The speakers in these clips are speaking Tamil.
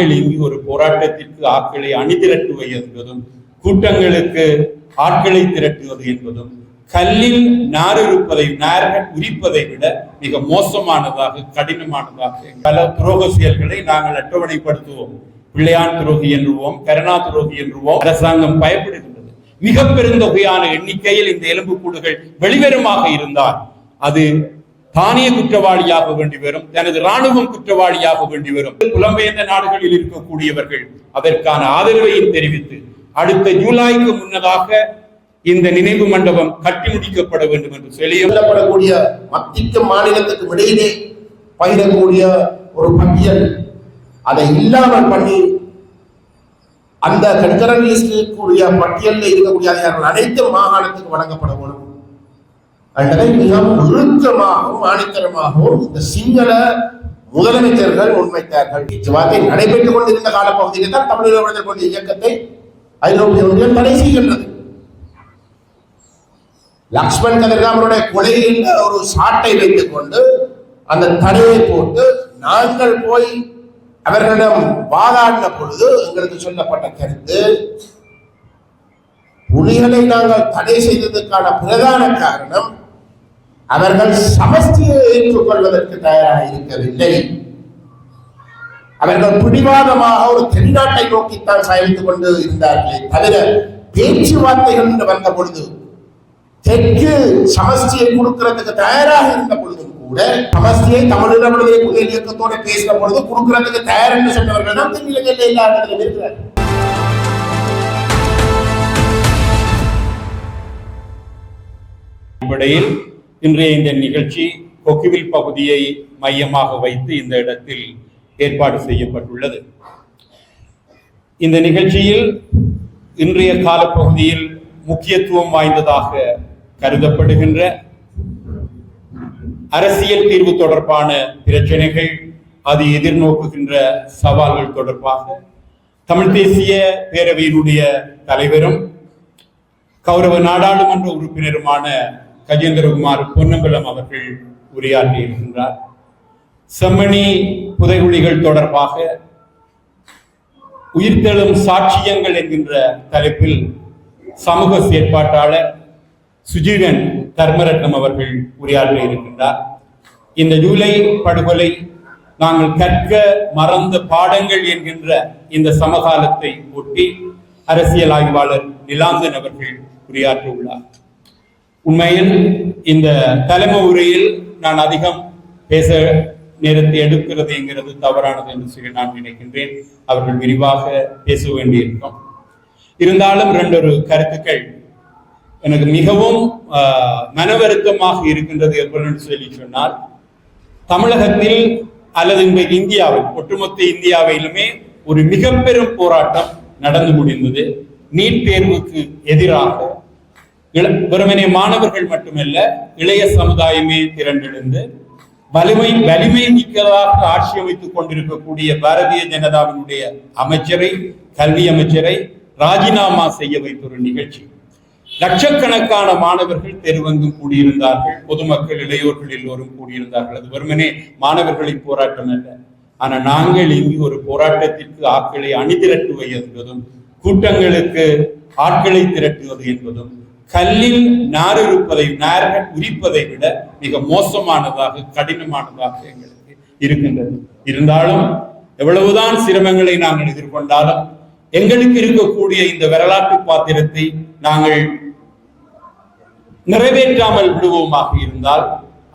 நாங்கள் இங்கு ஒரு போராட்டத்திற்கு ஆட்களை அணிதிரட்டுவது என்பதும் கூட்டங்களுக்கு ஆட்களை திரட்டுவது என்பதும் கல்லில் நார்கள் உரிப்பதை விட மிக மோசமானதாக கடினமானதாக பல துரோக செயல்களை நாங்கள் அட்டவணைப்படுத்துவோம். பிள்ளையான் துரோகி என்றுவோம், கருணா துரோகி என்றுவோம். அரசாங்கம் பயப்படுகின்றது. மிக பெருந்தொகையான எண்ணிக்கையில் இந்த எலும்புக்கூடுகள் வெளிவருமாக இருந்தால் அது தானிய குற்றவாளியாக வேண்டி வரும், தனது இராணுவம் குற்றவாளியாக வேண்டி வரும். புலம்பெயர்ந்த நாடுகளில் இருக்கக்கூடியவர்கள் அதற்கான ஆதரவையும் தெரிவித்து அடுத்த ஜூலைக்கு முன்னதாக இந்த நினைவு மண்டபம் கட்டி முடிக்கப்பட வேண்டும் என்று சொல்லப்படக்கூடிய மத்திய மாநிலத்துக்கு இடையிலே பகிரக்கூடிய ஒரு பட்டியல் அதை இல்லாமல் பண்ணி அந்த கல்ச்சரல் லிஸ்டில் பட்டியலில் இருக்கக்கூடிய அதிகாரிகள் அனைத்து மாகாணத்துக்கு வழங்கப்பட வேண்டும். அதனை மிகவும் இறுக்கமாகவும் ஆணித்தரமாகவும் இந்த சிங்கள முதலமைச்சர்கள் முன்வைத்தார்கள். இச்சுவார்த்தை நடைபெற்றுக் கொண்டிருந்த காலப்பகுதியில் தான் தமிழக விடுதலை புலி இயக்கத்தை ஐரோப்பிய ஒன்றியம் தடை செய்கின்றது. லக்ஷ்மண் கதிர்காமனுடைய கொலையில் ஒரு சாட்டை வைத்துக் கொண்டு அந்த தடையை போட்டு நாங்கள் போய் அவர்களிடம் வாதாடின பொழுது எங்களுக்கு சொல்லப்பட்ட கருத்து, புலிகளை நாங்கள் தடை செய்ததற்கான பிரதான காரணம் அவர்கள் சமஸ்தியை ஏற்றுக்கொள்வதற்கு தயாராக இருக்கவில்லை. அவர்கள் பிடிவாதமாக ஒரு தென்னாட்டை நோக்கித்தான் சாய்த்துக் கொண்டு இருந்தார்களே தவிர பேச்சுவார்த்தைகள் என்று வந்த பொழுது தெற்கு சமஸ்தியை கொடுக்கிறதுக்கு தயாராக இருந்த பொழுதும் கூட சமஸ்தியை தமிழக விடுதலை புலிகள் இயக்கத்தோடு பேசின பொழுது கொடுக்கிறதுக்கு தயார் என்று சொன்னவர்கள் தான் தென்னிலங்கையில் எல்லா இடத்திலும் இருக்கிறார்கள். அடிப்படையில் இன்றைய இந்த நிகழ்ச்சி கொக்குவில் பகுதியை மையமாக வைத்து இந்த இடத்தில் ஏற்பாடு செய்யப்பட்டுள்ளது. இந்த நிகழ்ச்சியில் இன்றைய காலப்பகுதியில் முக்கியத்துவம் வாய்ந்ததாக கருதப்படுகின்ற அரசியல் தீர்வு தொடர்பான பிரச்சனைகள், அது எதிர்நோக்குகின்ற சவால்கள் தொடர்பாக தமிழ் தேசிய பேரவையினுடைய தலைவரும் கௌரவ நாடாளுமன்ற உறுப்பினருமான கஜேந்திரகுமார் பொன்னம்பலம் அவர்கள் உரையாற்றி இருக்கின்றார். செம்மணி புதைகுழிகள் தொடர்பாக உயிர்த்தெழும் சாட்சியங்கள் என்கின்ற தலைப்பில் சமூக செயற்பாட்டாளர் சுஜீவன் தர்மரட்னம் அவர்கள் உரையாற்ற இருக்கின்றார். இந்த ஜூலை படுகொலை நாங்கள் கற்க மறந்த பாடங்கள் என்கின்ற இந்த சமகாலத்தை ஒட்டி அரசியல் ஆய்வாளர் நிலாந்தன் அவர்கள் உரையாற்ற உள்ளார். உண்மையில் இந்த தலைமை உரையில் நான் அதிகம் பேச நேரத்தை எடுக்கிறது என்கிறது தவறானது என்று சொல்லி நான் நினைக்கின்றேன். அவர்கள் விரிவாக பேச வேண்டியிருக்கும். இருந்தாலும் இரண்டொரு கருத்துக்கள் எனக்கு மிகவும் மனவருத்தமாக இருக்கின்றது என்று சொல்லி சொன்னால், தமிழகத்தில் அல்லது இன்றைக்கு இந்தியாவில் ஒட்டுமொத்த இந்தியாவிலுமே ஒரு மிக பெரும் போராட்டம் நடந்து முடிந்தது. நீட் தேர்வுக்கு எதிராக வெறுமனே மாணவர்கள் மட்டுமல்ல, இளைய சமுதாயமே திரண்டெழுந்து வலிமை மிக்கதாக ஆட்சி அமைத்துக் கொண்டிருக்கக்கூடிய பாரதிய ஜனதாவினுடைய அமைச்சரை, கல்வி அமைச்சரை ராஜினாமா செய்ய வைத்த ஒரு நிகழ்ச்சி. லட்சக்கணக்கான மாணவர்கள் தெருவெங்கும் கூடியிருந்தார்கள், பொதுமக்கள் இளையோர்கள் எல்லோரும் கூடியிருந்தார்கள். அது வெறுமனே மாணவர்களின் போராட்டம் அல்ல. ஆனால் நாங்கள் இங்கு ஒரு போராட்டத்திற்கு ஆட்களை அணிதிரட்டுவது என்பதும் கூட்டங்களுக்கு ஆட்களை திரட்டுவது என்பதும் கல்லில் நார்கள் உரிப்பதை விட மிக மோசமானதாக கடினமானதாக எங்களுக்கு இருக்கின்றது. இருந்தாலும் எவ்வளவுதான் சிரமங்களை நாங்கள் எதிர்கொண்டாலும் எங்களுக்கு இருக்கக்கூடிய இந்த வரலாற்று பாத்திரத்தை நாங்கள் நிறைவேற்றாமல் விடுவோமாக இருந்தால்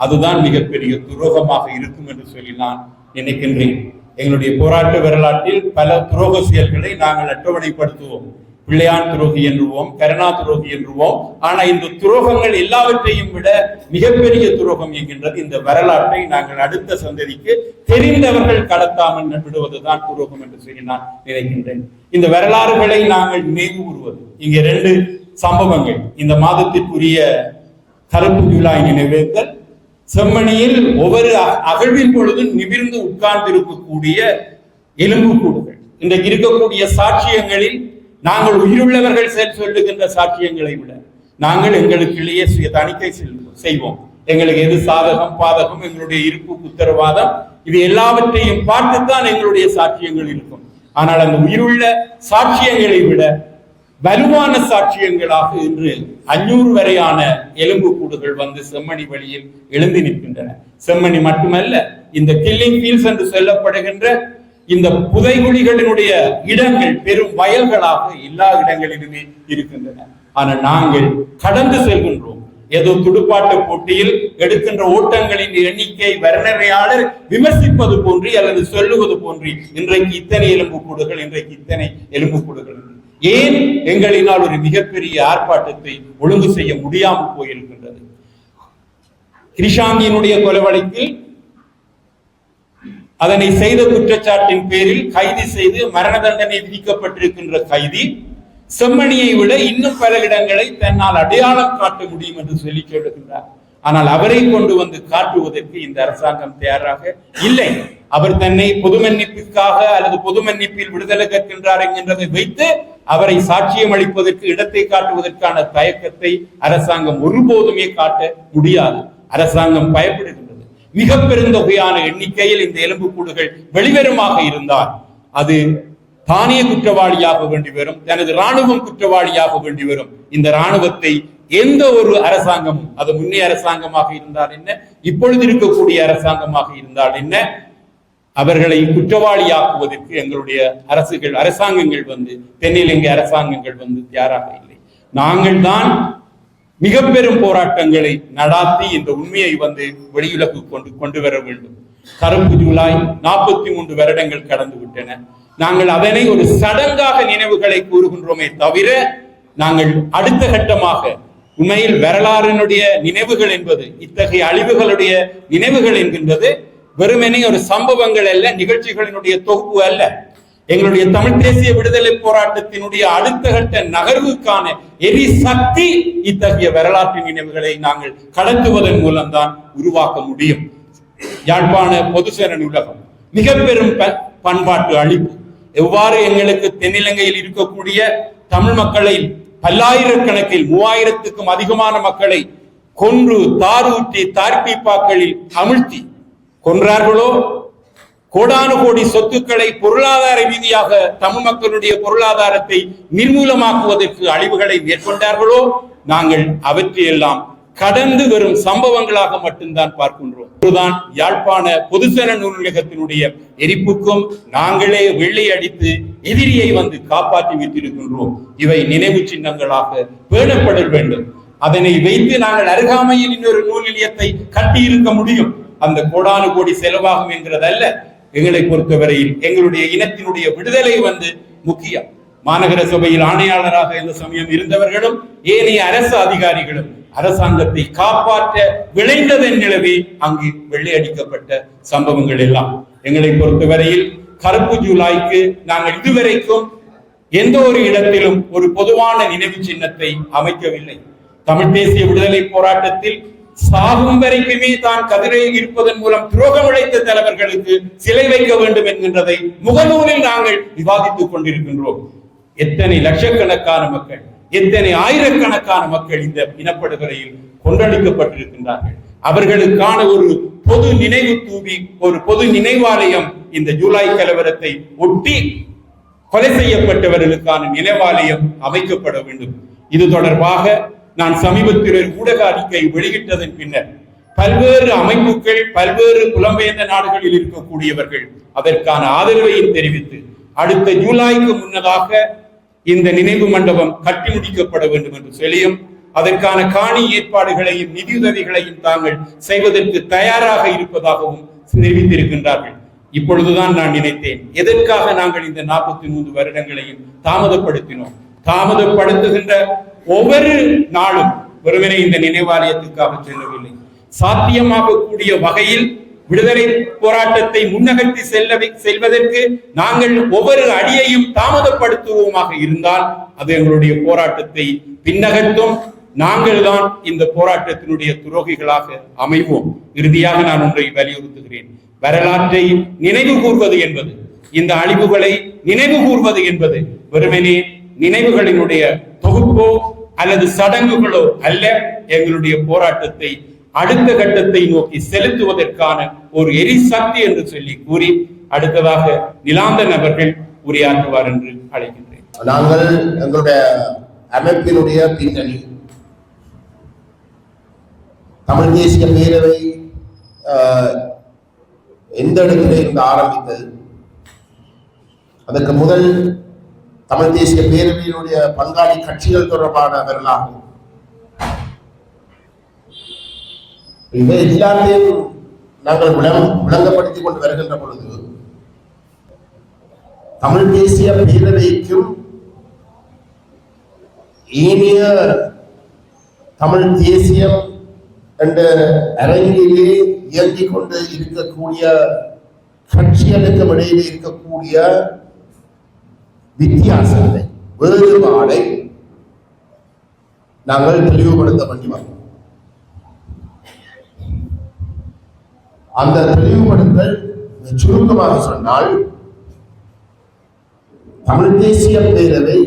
அதுதான் மிகப்பெரிய துரோகமாக இருக்கும் என்று சொல்லி நான் நினைக்கின்றேன். எங்களுடைய போராட்ட வரலாற்றில் பல துரோக செயல்களை நாங்கள் அட்டவணைப்படுத்துவோம். பிள்ளையான் துரோகி என்றுவோம், கருணா துரோகி என்றுவோம். ஆனா இந்த துரோகங்கள் எல்லாவற்றையும் விட மிகப்பெரிய துரோகம் என்கின்றது இந்த வரலாற்றை நாங்கள் அடுத்த சந்ததிக்கு தெரிந்தவர்கள் கடத்தாமல் விடுவதுதான் துரோகம் என்று சொல்லி நான் நினைக்கின்றேன். இந்த வரலாறுகளை நாங்கள் நினைவு கூறுவது, இங்கே 2 சம்பவங்கள் இந்த மாதத்திற்குரிய கருப்பு ஜூலை நினைவேந்தல், செம்மணியில் ஒவ்வொரு அகழ்வின் பொழுதும் நிமிர்ந்து உட்கார்ந்திருக்கக்கூடிய எலும்புக்கூடுகள், இன்றைக்கு இருக்கக்கூடிய சாட்சியங்களில் நாங்கள் உயிருள்ளவர்கள் சொல்லுகின்ற சாட்சியங்களை விட நாங்கள் எங்களுக்குள்ளேயே சுய தணிக்கை செய்வோம். எங்களுக்கு எது சாதகம் பாதகம், எங்களுடைய இருப்பு உத்தரவாதம், இது எல்லாவற்றையும் பார்த்துத்தான் எங்களுடைய சாட்சியங்கள் இருக்கும். ஆனால் அந்த உயிருள்ள சாட்சியங்களை விட வலுவான சாட்சியங்களாக இன்று 500 வரையான எலும்பு கூடுகள் வந்து செம்மணி வழியில் எழுந்து நிற்கின்றன. செம்மணி மட்டுமல்ல, இந்த கில்லிங் ஃபீல்ட்ஸ் என்று சொல்லப்படுகின்ற இந்த புதைகுழிகளினுடைய இடங்கள் பெரும் வயல்களாக எல்லா இடங்களிலுமே இருக்கின்றன. ஆனால் நாங்கள் கடந்து செல்கின்றோம். ஏதோ துடுப்பாட்ட போட்டியில் எடுக்கின்ற ஓட்டங்களின் எண்ணிக்கை வர்ணனையாளர் விமர்சிப்பது போன்றி அல்லது சொல்லுவது போன்றி இன்றைக்கு இத்தனை எலும்புக்கூடுகள், இன்றைக்கு இத்தனை எலும்புக்கூடுகள். ஏன் எங்களினால் ஒரு மிகப்பெரிய ஆர்ப்பாட்டத்தை ஒழுங்கு செய்ய முடியாமல் போயிருக்கின்றது? கிருஷாங்கியினுடைய கொலை வழக்கில் அதனை செய்த குற்றச்சாட்டின் பேரில் கைது செய்து மரண தண்டனை விதிக்கப்பட்டிருக்கின்ற கைதி செம்மணியை விட இன்னும் பல இடங்களை தன்னால் அடையாளம் காட்ட முடியும் என்று சொல்லி சொல்லுகின்றார். ஆனால் அவரை கொண்டு வந்து காட்டுவதற்கு இந்த அரசாங்கம் தயாராக இல்லை. அவர் தன்னை பொது மன்னிப்புக்காக அல்லது பொது மன்னிப்பில் விடுதலை கேட்கின்றார் என்கின்றதை வைத்து அவரை சாட்சியம் அளிப்பதற்கு, இடத்தை காட்டுவதற்கான தயக்கத்தை அரசாங்கம் ஒருபோதுமே காட்ட முடியாது. அரசாங்கம் பயப்படுகின்றது. மிக பெருந்தொகையான எண்ணிக்கையில் இந்த எலும்புக்கூடுகள் வெளிவருமாக இருந்தால் அது தானே குற்றவாளியாக வேண்டி வரும், தனது இராணுவம் குற்றவாளியாக வேண்டி வரும். இந்த இராணுவத்தை எந்த ஒரு அரசாங்கமும், அது முன்னே அரசாங்கமாக இருந்தால் என்ன, இப்பொழுது இருக்கக்கூடிய அரசாங்கமாக இருந்தால் என்ன, அவர்களை குற்றவாளியாக்குவதற்கு எங்களுடைய அரசாங்கங்கள் வந்து, தென்னிலங்கை அரசாங்கங்கள் வந்து தயாராக இல்லை. நாங்கள் தான் மிக பெரும் போராட்டங்களை நடாத்தி இந்த உண்மையை வந்து வெளியுலகு கொண்டு வர வேண்டும். கருப்பு ஜூலை 43 வருடங்கள் கடந்து விட்டன. நாங்கள் அதனை ஒரு சடங்காக நினைவுகளை கூறுகின்றோமே தவிர, நாங்கள் அடுத்த கட்டமாக உண்மையில் வரலாறினுடைய நினைவுகள் என்பது, இத்தகைய அழிவுகளுடைய நினைவுகள் என்கின்றது வெறுமனே ஒரு சம்பவங்கள் அல்ல, நிகழ்ச்சிகளினுடைய தொகுப்பு அல்ல. எங்களுடைய தமிழ் தேசிய விடுதலை போராட்டத்தினுடைய அடுத்த கட்ட நகர்வுக்கான எரிசக்தி இத்தகைய வரலாற்று நினைவுகளை நாங்கள் கடத்துவதன் மூலம்தான் உருவாக்க முடியும். யாழ்ப்பாண பொதுசேன நூலகம் மிக பெரும் பண்பாட்டு அழிப்பு. எவ்வாறு எங்களுக்கு தென்னிலங்கையில் இருக்கக்கூடிய தமிழ் மக்களை பல்லாயிரக்கணக்கில் 3000க்கும் அதிகமான மக்களை கொன்று தாரூற்றி தார்பீப்பாக்களில் அமிழ்த்தி கொன்றார்களோ, கோடானு கோடி சொத்துக்களை பொருளாதார ரீதியாக தமிழ் மக்களுடைய பொருளாதாரத்தை நிர்மூலமாக்குவதற்கு அழிவுகளை மேற்கொண்டார்களோ, நாங்கள் அவற்றையெல்லாம் கடந்து வரும் சம்பவங்களாக மட்டும்தான் பார்க்கின்றோம். இதுதான் யாழ்ப்பாண பொதுசேன நூலகத்தினுடைய எரிப்புக்கும் நாங்களே வெள்ளை அடித்து எதிரியை வந்து காப்பாற்றி வைத்திருக்கின்றோம். இவை நினைவு சின்னங்களாக பேணப்பட வேண்டும். அதனை வைத்து நாங்கள் அருகாமையில் இன்னொரு நூல் நிலையத்தை கட்டி இருக்க முடியும். அந்த கோடானு கோடி செலவாகும் என்கிறதல்ல. எங்களை பொறுத்தவரையில் எங்களுடைய இனத்தினுடைய விடுதலை வந்து முக்கியம். மாநகர சபையில் ஆணையாளராக இந்த சமயம் இருந்தவர்களும் ஏனைய அரசு அதிகாரிகளும் அரசாங்கத்தை காப்பாற்ற விளைந்ததன் நிலவே அங்கு வெள்ளையடிக்கப்பட்ட சம்பவங்கள் எல்லாம். எங்களை பொறுத்தவரையில் கருப்பு ஜூலைக்கு நாங்கள் இதுவரைக்கும் எந்த ஒரு இடத்திலும் ஒரு பொதுவான நினைவு சின்னத்தை அமைக்கவில்லை. தமிழ் தேசிய விடுதலை போராட்டத்தில் சாகும் வரைக்குமே தான் கதிரையில் இருப்பதன் மூலம் துரோகம் இழைத்த தலைவர்களுக்கு சிலை வைக்க வேண்டும் என்கின்றதை முகநூலில் நாங்கள் விவாதித்துக் கொண்டிருக்கின்றோம். எத்தனை லட்சக்கணக்கான மக்கள், எத்தனை ஆயிரக்கணக்கான மக்கள் இந்த இனப்படுகொலையில் கொன்றளிக்கப்பட்டிருக்கின்றார்கள். அவர்களுக்கான ஒரு பொது நினைவு தூவி, ஒரு பொது நினைவாலயம் இந்த ஜூலை கலவரத்தை ஒட்டி கொலை செய்யப்பட்டவர்களுக்கான நினைவாலயம் அமைக்கப்பட வேண்டும். இது தொடர்பாக நான் சமீபத்தில் ஊடக அறிக்கை வெளியிட்டதன் பின்னர் பல்வேறு அமைப்புகள், பல்வேறு புலம்பெயர்ந்த நாடுகளில் இருக்கக்கூடியவர்கள் அதற்கான ஆதரவையும் தெரிவித்து அடுத்த ஜூலைக்கு முன்னதாக இந்த நினைவு மண்டபம் கட்டி முடிக்கப்பட வேண்டும் என்று சொல்லியும் அதற்கான காணி ஏற்பாடுகளையும் நிதியுதவிகளையும் தாங்கள் செய்வதற்கு தயாராக இருப்பதாகவும் தெரிவித்திருக்கின்றார்கள். இப்பொழுதுதான் நான் நினைத்தேன், எதற்காக நாங்கள் இந்த 43 வருடங்களையும் தாமதப்படுத்தினோம்? தாமதப்படுத்துகின்ற ஒவ்வொரு நாளும் ஒருவரை இந்த நினைவாலயத்துக்காக செல்லவில்லை. சாத்தியமாகக்கூடிய வகையில் விடுதலை போராட்டத்தை முன்னகர்த்தி செல்வதற்கு நாங்கள் ஒவ்வொரு அடியையும் தாமதப்படுத்துவோமாக இருந்தால் அது எங்களுடைய போராட்டத்தை பின்னகர்த்தும். நாங்கள் தான் இந்த போராட்டத்தினுடைய துரோகிகளாக அமைவோம். இறுதியாக நான் ஒன்றை வலியுறுத்துகிறேன். வரலாற்றை நினைவு கூர்வது என்பது, இந்த அழிவுகளை நினைவு கூர்வது என்பது வெறுமனே நினைவுகளினுடைய தொகுப்போ அல்லது சடங்குகளோ அல்ல. எங்களுடைய போராட்டத்தை அடுத்த கட்டத்தை நோக்கி செலுத்துவதற்கான ஒரு எரிசக்தி என்று சொல்லி கூறி, அடுத்ததாக நிலாந்தன் அவர்கள் உரையாற்றுவார் என்று அழைக்கின்றேன். நாங்கள் எங்களுடைய அமைப்பினுடைய பின்னணி தமிழ் தேசிய பேரவை எந்த இடத்திலே இருந்து ஆரம்பித்தது, அதற்கு முதல் தமிழ் தேசிய பேரவையினுடைய பங்காளி கட்சிகள் தொடர்பான வரலாறு, இவை எல்லாத்தையும் நாங்கள் விளங்கப்படுத்திக் கொண்டு வருகின்ற பொழுது தமிழ் தேசிய பேரவைக்கும் ஏனைய தமிழ் தேசியம் என்ற அரங்கிலே இயங்கிக் கொண்டு இருக்கக்கூடிய கட்சிகளுக்கு இடையிலே இருக்கக்கூடிய வித்தியாசத்தை, வேறுபாடை நாங்கள் தெளிவுபடுத்த வேண்டி வரோம். அந்த தெளிவுபடுத்தல் சுருக்கமாக சொன்னால், தமிழ் தேசிய பேரவை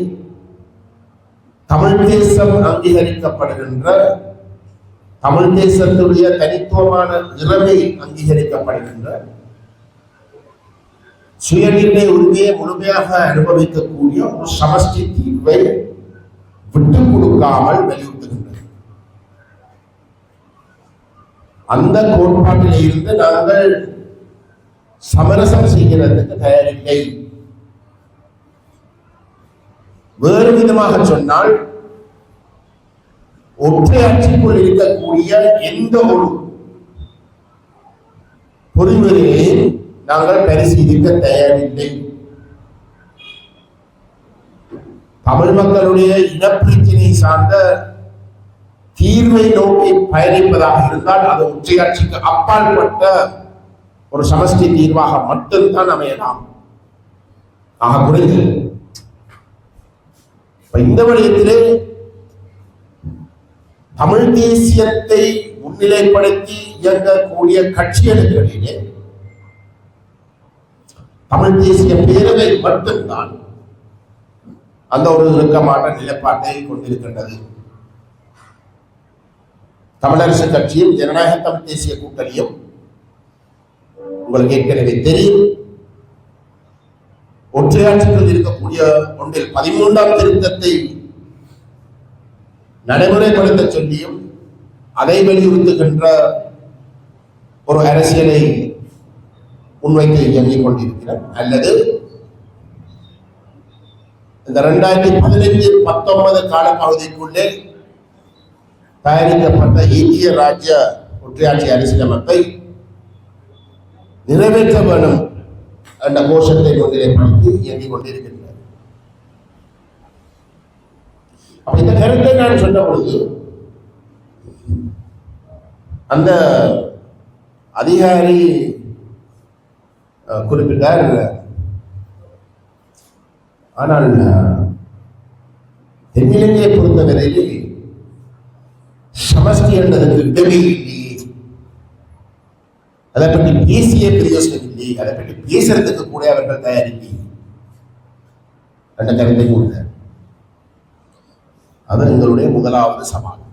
தமிழ் தேசம் அங்கீகரிக்கப்படுகின்ற, தமிழ் தேசத்துடைய தனித்துவமான நிலைமை அங்கீகரிக்கப்படுகின்ற, சுயநிர்ணய உரிமையை முழுமையாக அனுபவிக்கக்கூடிய ஒரு சமஷ்டி தீர்வை விட்டுக் கொடுக்காமல் வலியுறுத்துகின்றது. அந்த கோட்பாட்டில் இருந்து நாங்கள் சமரசம் செய்கிறதுக்கு தயாரில்லை. வேறு விதமாக சொன்னால், ஒற்றையாட்சிக்குள் இருக்கக்கூடிய எந்த ஒரு பொறிமுறையையும் நாங்கள் பரிசீலிக்க தயாரில்லை. தமிழ் மக்களுடைய இனப்பிரச்சினை சார்ந்த தீர்வை நோக்கி பயணிப்பதாக இருந்தால் அது ஒற்றையாட்சிக்கு அப்பாற்பட்ட ஒரு சமஷ்டி தீர்வாக மட்டும்தான் அமையலாம். ஆக குறைந்தது இந்த வழியத்திலே தமிழ் தேசியத்தை முன்னிலைப்படுத்தி இயங்கக்கூடிய கட்சிகளுக்கிடையே தமிழ் தேசிய பேரவை மட்டும்தான் அந்த ஒரு இறுக்கமான நிலைப்பாட்டை கொண்டிருக்கின்றது. தமிழரசு கட்சியும் ஜனநாயக தமிழ் தேசிய கூட்டணியும் உங்களுக்கு ஏற்கனவே தெரியும், ஒற்றையாட்சியில் இருக்கக்கூடிய ஒன்றில் 13ஆம் திருத்தத்தை நடைமுறைப்படுத்த சொல்லியும் அதை வலியுறுத்துகின்ற ஒரு அரசியலை முன்வைத்து இயங்கிக் கொண்டிருக்கிறார். அல்லது இந்த 2015-19 காலப்பகுதிக்குள்ளே தயாரிக்கப்பட்ட இந்திய ராஜ்ய ஒற்றையாட்சி அரசியலமைப்பை நிறைவேற்ற வேண்டும் என்ற கோஷத்தை முன்னிலைப்படுத்தி இயங்கிக் கொண்டிருக்கின்றனர். அப்ப இந்த கருத்தை நான் சொன்ன பொழுது அந்த அதிகாரி குறிப்பிட்டார், ஆனால் தென்னிலங்கையை பொறுத்தவரையில் சமஷ்டி என்றதற்கு இடமே இல்லை, அதை பற்றி பேசிய பிரயோசனம் இல்லை, அதை பற்றி பேசுறதுக்கு கூட அவர்கள் தயாரில்லை என்ற கருத்தை கூறினார். அது எங்களுடைய முதலாவது சவால்.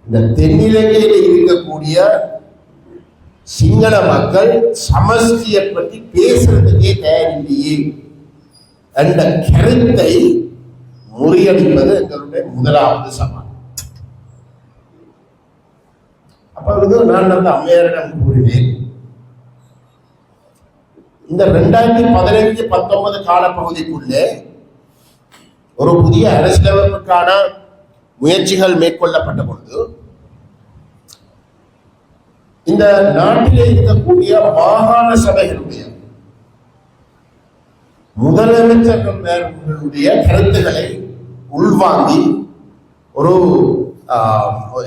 இந்த தென்னிலங்கையில் இருக்கக்கூடிய சிங்கள மக்கள் சமஷ்டியை பற்றி பேசுறதுக்கே தயாரில்லையே என்ற கருத்தை முறியடிப்பது எங்களுடைய முதலாவது சவால். அப்பொழுது நான் அந்த அம்மையாரிடம் கூறினேன், இந்த 2015-19 காலப்பகுதிக்குள்ளே ஒரு புதிய அரசியலமைப்புக்கான முயற்சிகள் மேற்கொள்ளப்பட்ட பொழுது இந்த நாட்டிலே இருக்கக்கூடிய மாகாண சபைகளுடைய முதலமைச்சர்களுடைய கருத்துக்களை உள்வாங்கி ஒரு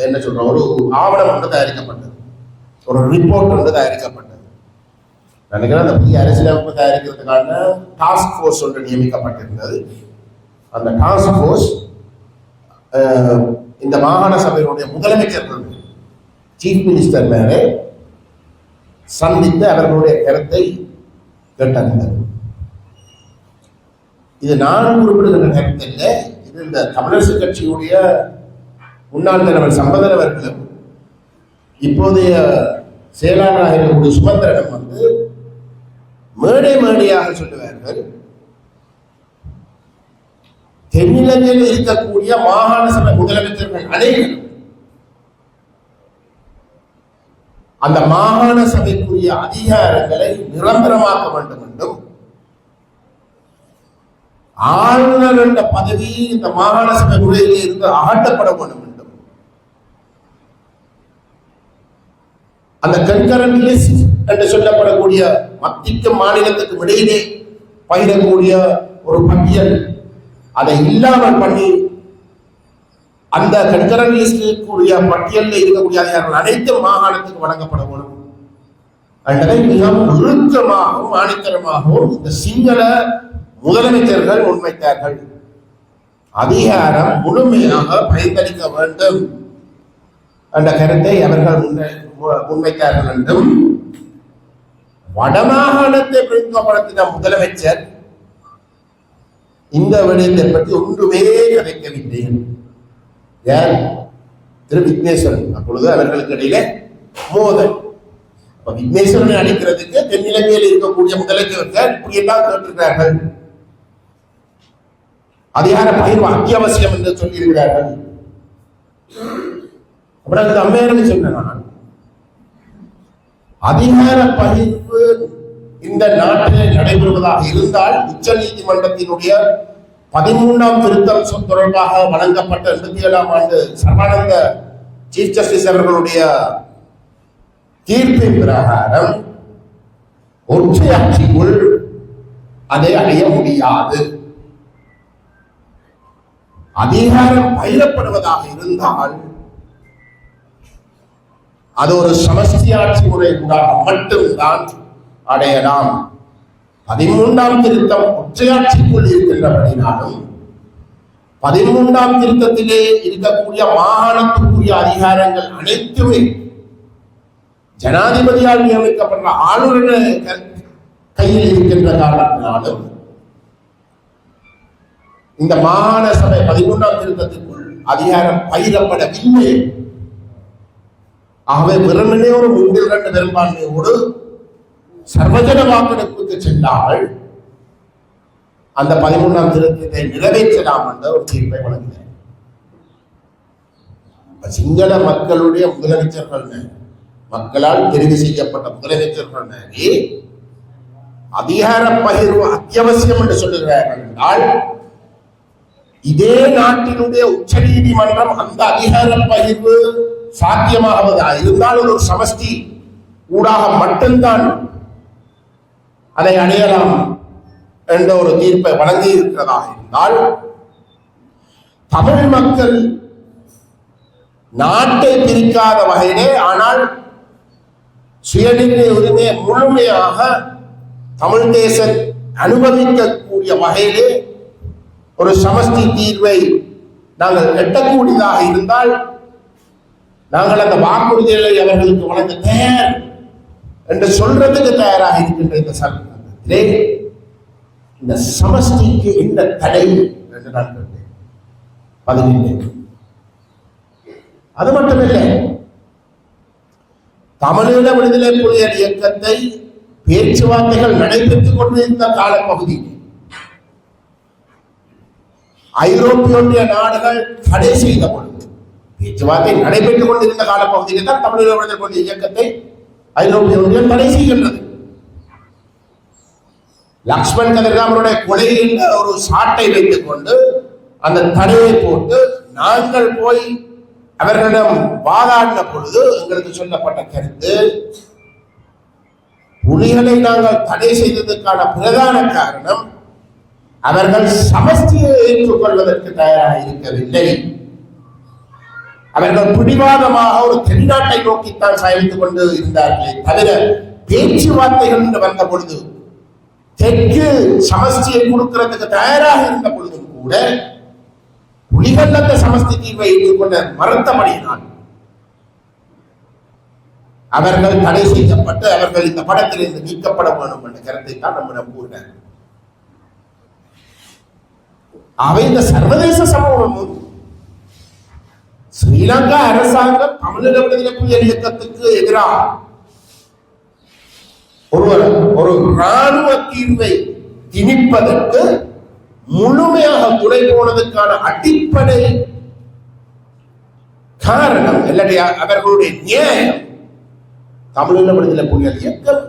என்ன சொல்றோம், ஒரு ஆவணம் ஒன்று தயாரிக்கப்பட்டது, ஒரு ரிப்போர்ட் ஒன்று தயாரிக்கப்பட்டது. நினைக்கிறேன் அந்த புதிய அரசியலமைப்பு தயாரிக்கிறதுக்கான டாஸ்க் ஃபோர்ஸ் ஒன்று நியமிக்கப்பட்டிருந்தது. அந்த டாஸ்க் ஃபோர்ஸ் இந்த மாகாண சபையினுடைய முதலமைச்சர்கள் சீஃப் மினிஸ்டர் மேலே சந்தித்து அவர்களுடைய கருத்தை கேட்டறிந்தது. இது நான் குறிப்பிடுகின்ற கருத்து இல்லை, இது இந்த தமிழரசு கட்சியுடைய முன்னாள் தலைவர் சம்பந்தன் அவர்களும் இப்போதைய செயலாளராக இருக்கக்கூடிய சுமந்திரனும் மேடையாக சொல்லுவார்கள், தென்னிலங்கையில் இருக்கக்கூடிய மாகாண சபை முதலமைச்சர்கள் அனைவரும் அந்த மாகாண சபைக்குரிய அதிகாரங்களை நிரந்தரமாக்க வேண்டும் என்றும், ஆளுநர் என்ற பதவி இந்த மாகாண சபை முறையிலே இருந்து அகற்றப்பட வேண்டும் என்றும், அந்த கன்கரண்ட் லிஸ்ட் என்று சொல்லப்படக்கூடிய மத்திக்கும் மாநிலத்துக்கும் இடையிலே பகிரக்கூடிய ஒரு பட்டியல், அதை இல்லாமல் பண்ணி அந்த கன்கரண்ட் லிஸ்டுக்குரிய பட்டியலில் இருக்கக்கூடிய அதிகாரிகள் அனைத்தும் மாகாணத்துக்கு வழங்கப்பட வேண்டும் என்பதை மிகவும் இறுக்கமாகவும் ஆணித்தரமாகவும் இந்த சிங்கள முதலமைச்சர்கள் முன்வைத்தார்கள். அதிகாரம் முழுமையாக பயன்படுத்த வேண்டும் என்ற கருத்தை அவர்கள் முன்வைத்தார்கள் என்றும், வடமாகாணத்தை பிரதிநிதித்துவப்படுத்தின முதலமைச்சர் இந்த விடயத்தை பற்றி ஒன்றுமே கதைக்கவில்லை. யார்? திரு விக்னேஸ்வரன். அப்பொழுது அவர்களுக்கு இடையில மோதல். விக்னேஸ்வரனை அளிக்கிறதுக்கு தென்னிலங்கையில் இருக்கக்கூடிய முதலமைச்சர்கள் இப்படியெல்லாம் கேட்டிருக்கிறார்கள், அதிகார பகிர்வு அத்தியாவசியம் என்று சொல்லியிருக்கிறார்கள். அப்புறம் அந்த அம்மையாருக்கு சொன்ன அதிகார பகிர்வு இந்த நாட்டில் நடைபெறுவதாக இருந்தால் உச்ச நீதிமன்றத்தினுடைய 13ஆம் திருத்தம் தொடர்பாக வழங்கப்பட்ட 87ஆம் ஆண்டு சர்வானந்த சீஃப் ஜஸ்டிஸ் அவர்களுடைய தீர்ப்பின் பிரகாரம் ஒற்றையாட்சிக்குள் அதை அடைய முடியாது. அதிகாரம் பயிரப்படுவதாக இருந்தால் அது ஒரு சமஷ்டி ஆட்சி முறை ஊடாக மட்டும்தான் அடையலாம். 13ஆம் திருத்தம் ஒற்றையாட்சிக்குள் இருக்கின்றபடினாலும் 13ஆம் திருத்தத்திலே இருக்கக்கூடிய மாகாணத்துக்குரிய அதிகாரங்கள் அனைத்துமே ஜனாதிபதியால் நியமிக்கப்படுற ஆளுநர் கையில் இருக்கின்ற காரணத்தினாலும் இந்த மாகாண சபை 13ஆம் திருத்தத்திற்குள் அதிகாரம் பயிரப்படவில்லை. ஆகவே வெறுமனே ஒரு 3/2 பெரும்பான்மையோடு சர்வஜன வாக்கெடுப்புக்கு சென்றால் அந்த 13ஆம் திருத்தத்தை நிறைவேற்றலாம் என்ற ஒரு தீர்ப்பை வழங்கினார். சிங்கள மக்களுடைய முதலமைச்சர்கள், மக்களால் தெரிவு செய்யப்பட்ட முதலமைச்சர்கள் அதிகார பகிர்வு அத்தியாவசியம் என்று சொல்லுகிறார்கள் என்றால், இதே நாட்டினுடைய உச்ச நீதிமன்றம் அந்த அதிகார பகிர்வு சாத்தியமாகவதாக இருந்தால் ஒரு சமஷ்டி ஊடாக மட்டும்தான் அதை அடையலாம் என்ற ஒரு தீர்ப்பை வழங்கி இருக்கிறதாக இருந்தால், தமிழ் மக்கள் நாட்டை பிரிக்காத வகையிலே ஆனால் சுயநிர்ணய உரிமையை முழுமையாக தமிழ் தேசம் அனுபவிக்கக்கூடிய வகையிலே ஒரு சமஷ்டி தீர்வை நாங்கள் எட்டக்கூடியதாக இருந்தால் நாங்கள் அந்த வாக்குறுதிகளை அவர்களுக்கு வழங்க தயார் என்று சொல்றதுக்கு தயாராக இருக்கின்ற இந்த சமூகத்திலே இந்த சமஷ்டிக்கு என்ன தடை என்று நான் கேட்டேன். பதிவில்லை. அது மட்டுமில்லை, தமிழீழ விடுதலை புலிகள் இயக்கத்தை பேச்சுவார்த்தைகள் நடைபெற்றுக் கொண்டிருந்த காலப்பகுதியில் ஐரோப்பிய ஒன்றிய நாடுகள் தடை செய்த பொழுது, பேச்சுவார்த்தை நடைபெற்றுக் கொண்டிருந்த காலப்பகுதியில் தான் தமிழீழ விடுதலை புலிகள் இயக்கத்தை ஐரோப்பிய ஒன்றியம் தடை செய்கின்றது. லக்ஷ்மண் கதிர்காமருடைய கொலையில் ஒரு சாட்டை வைத்துக் கொண்டு அந்த தடையை போட்டு நாங்கள் போய் அவர்களிடம் வாதாடின பொழுது எங்களுக்கு சொல்லப்பட்ட கருத்து, புலிகளை நாங்கள் தடை செய்ததற்கான பிரதான காரணம் அவர்கள் சமஷ்டியை ஏற்றுக்கொள்வதற்கு தயாராக இருக்கவில்லை. அவர்கள் பிடிவாதமாக ஒரு தென்னாட்டை நோக்கித்தான் பயணித்துக் கொண்டு இருந்தார்களே தவிர பேச்சுவார்த்தைகள் என்று வந்த பொழுது தெற்கு சமஷ்டியை கொடுக்கிறதுக்கு தயாராக இருந்த பொழுதும் கூட புலிகள் அந்த சமஷ்டி தீர்வை ஏற்றுக்கொண்ட மறுத்தபடியினால் அவர்கள் தடை செய்யப்பட்டு அவர்கள் இந்த படத்தில் இருந்து நீக்கப்பட வேண்டும் என்ற கருத்தை தான் நம்மிடம் கூறினார். அவை இந்த சர்வதேச சமூகமும் ஸ்ரீலங்கா அரசாங்கம் தமிழீழ விடுதலை புலிகள் இயக்கத்துக்கு எதிராக ஒரு இராணுவ தீர்வை திணிப்பதற்கு முழுமையாக துணை போனதற்கான அடிப்படை காரணம் இல்லையா அவர்களுடைய நியாயம் தமிழீழ விடுதலை புலிகள் இயக்கம்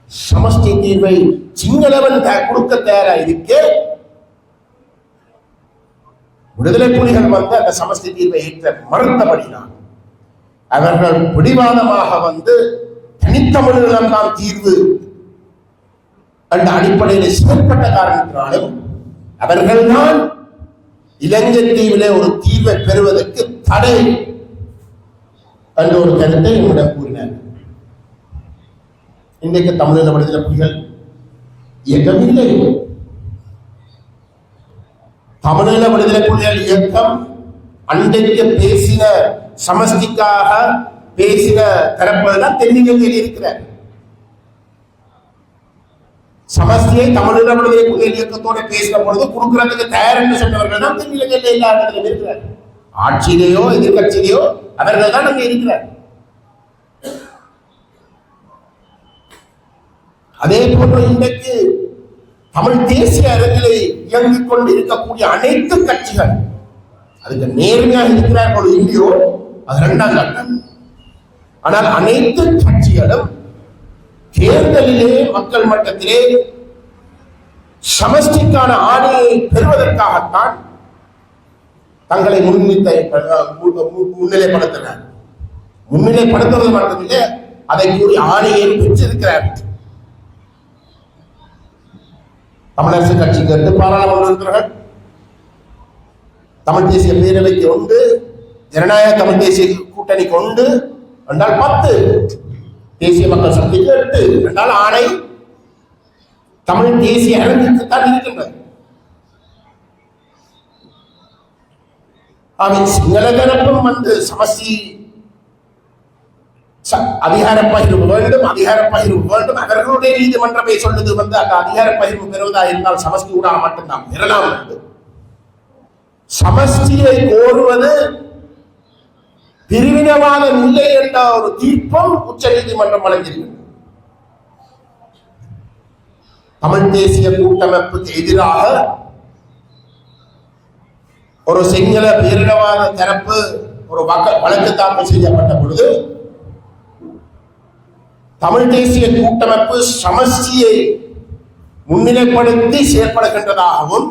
சமஷ்டி தீர்வை சிங்களவன் கொடுக்க தயாரா இருக்க விடுதலை புலிகள் வந்து அந்த சமஷ்டி தீர்வை ஏற்ற மறுத்தபடிதான் அவர்கள் பிடிவாதமாக வந்து தனித்தமிழீழம் தான் தீர்வு என்ற அடிப்படையில் செயல்பட்ட காரணத்தினாலும் அவர்கள்தான் இலங்கை தீவிலே ஒரு தீர்வை பெறுவதற்கு தடை என்ற ஒரு கருத்தை என்னிடம் கூறினார். இன்றைக்கு தமிழீழ விடுதலை புலிகள் இயக்கம் இல்லை. தமிழீழ விடுதலை புலிகள் இயக்கம் அன்றைக்கு பேசின சமஷ்டிக்காக பேசின தரப்பெல்லாம் தென்னிலங்கையில் இருக்கிறார். சமஷ்டியை தமிழீழ விடுதலை புலிகள் இயக்கத்தோட பேசின பொழுது கொடுக்கிறதுக்கு தயார் என்று சொன்னவர்கள் தான் தென்னிலங்கையில் எல்லா இடத்திலும் இருக்கிறார். ஆட்சியிலேயோ எதிர்கட்சியிலேயோ அவர்கள் தான் அங்கே இருக்கிறார். அதே போன்று இன்றைக்கு தமிழ் தேசிய அரங்கிலே இயங்கிக் கொண்டு இருக்கக்கூடிய அனைத்து கட்சிகள் அதுக்கு நேர்மையாக இருக்கிறார்கள் இல்லையோ அது இரண்டாம் கட்டம். ஆனால் அனைத்து கட்சிகளும் தேர்தலிலே மக்கள் மட்டத்திலே சமஷ்டிக்கான ஆணையை பெறுவதற்காகத்தான் தங்களை முன்னிலைப்படுத்தினார். முன்னிலைப்படுத்துவது மட்டுமில்லை, அதை கூறிய ஆணையை பெற்றிருக்கிறார்கள். தமிழரசு கட்சிக்கு 2 பாராளுமன்ற உறுப்பினர்கள், தமிழ் தேசிய பேரவைக்கு 1, ஜனநாயக தமிழ் தேசிய கூட்டணிக்கு 1 என்றால் 10, தேசிய மக்கள் சக்திக்கு 8 என்றால் ஆணை தமிழ் தேசிய அரங்குக்கு தான் இருக்கின்றது. சிங்கள தரப்பும் வந்து சமஷ்டி அதிகார பகிர்வு வேண்டும், அதிகார பகிர்வு வேண்டும். அவர்களுடைய நீதிமன்றமே சொல்லுது வந்து அந்த அதிகார பகிர்வு பெறுவதா இருந்தால் சமஷ்டி ஊடாக மட்டும்தான் பெறலாம் என்று. சமஷ்டியை கோருவது பிரிவினவாதம் இல்லை என்ற ஒரு தீர்ப்பும் உச்ச நீதிமன்றம் வழங்கியிருக்கிறது. தமிழ் தேசிய கூட்டமைப்புக்கு எதிராக ஒரு சிங்கள பேரினவாத தரப்பு ஒரு வழக்கு தாக்கல் செய்யப்பட்ட பொழுது தமிழ் தேசிய கூட்டமைப்பு சமஷ்டியை முன்னிலைப்படுத்தி செயல்படுகின்றதாகவும்,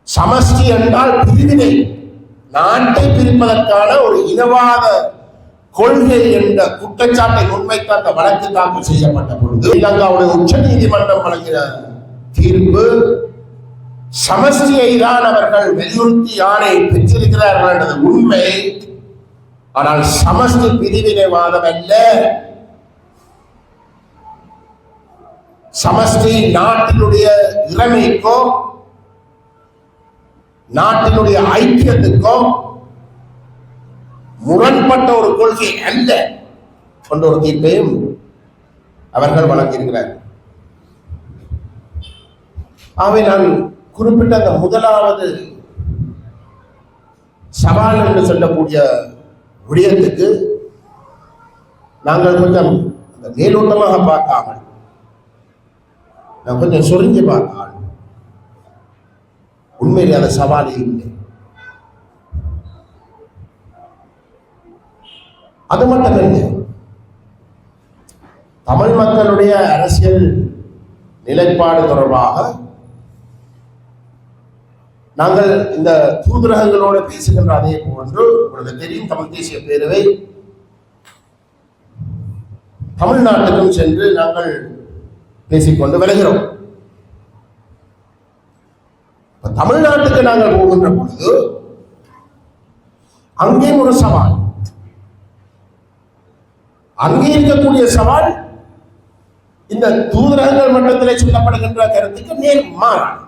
சமஷ்டி என்றால் பிரிவினை, நாட்டை பிரிப்பதற்கான ஒரு இனவாத கொள்கை என்ற குற்றச்சாட்டை முன்வைத்த அந்த வழக்கு தாக்கல் செய்யப்பட்ட பொழுது ஸ்ரீலங்காவுடைய உச்ச நீதிமன்றம் வழங்கின தீர்ப்பு சமஷ்டியை தான் அவர்கள் வலியுறுத்தி ஆணை பெற்றிருக்கிறார்கள் என்றது உண்மை. ஆனால் சமஷ்டி பிரிவினைவாதம் அல்ல. சமஷ்டி நாட்டினுடைய இறைமைக்கோ நாட்டினுடைய ஐக்கியத்துக்கோ முரண்பட்ட ஒரு கொள்கை அல்ல என்ற ஒரு தீர்ப்பையும் அவர்கள் வழங்கியிருக்கிறார்கள். ஆகவே நான் குறிப்பிட்ட அந்த முதலாவது சவால் என்று சொல்லக்கூடிய விடயத்துக்கு நாங்கள் கொஞ்சம் மேலோட்டமாக பார்க்காமல் கொஞ்சம் சொரிஞ்சு பார்த்தால் உண்மையிலே அந்த சவாலே இல்லை. அது மட்டுமில்லை, தமிழ் மக்களுடைய அரசியல் நிலைப்பாடு தொடர்பாக நாங்கள் இந்த தூதரகங்களோடு பேசுகின்ற அதே போன்று உங்களுக்கு தெரியும், தமிழ் தேசிய பேரவை தமிழ்நாட்டுக்கும் சென்று நாங்கள் பேசிக்கொண்டு வருகிறோம். தமிழ்நாட்டுக்கு நாங்கள் போகின்ற பொழுது அங்கேயும் ஒரு சவால். அங்கே இருக்கக்கூடிய சவால் இந்த தூதரகங்கள் மட்டத்திலே சொல்லப்படுகின்ற கருத்துக்கு நேர் மாறான.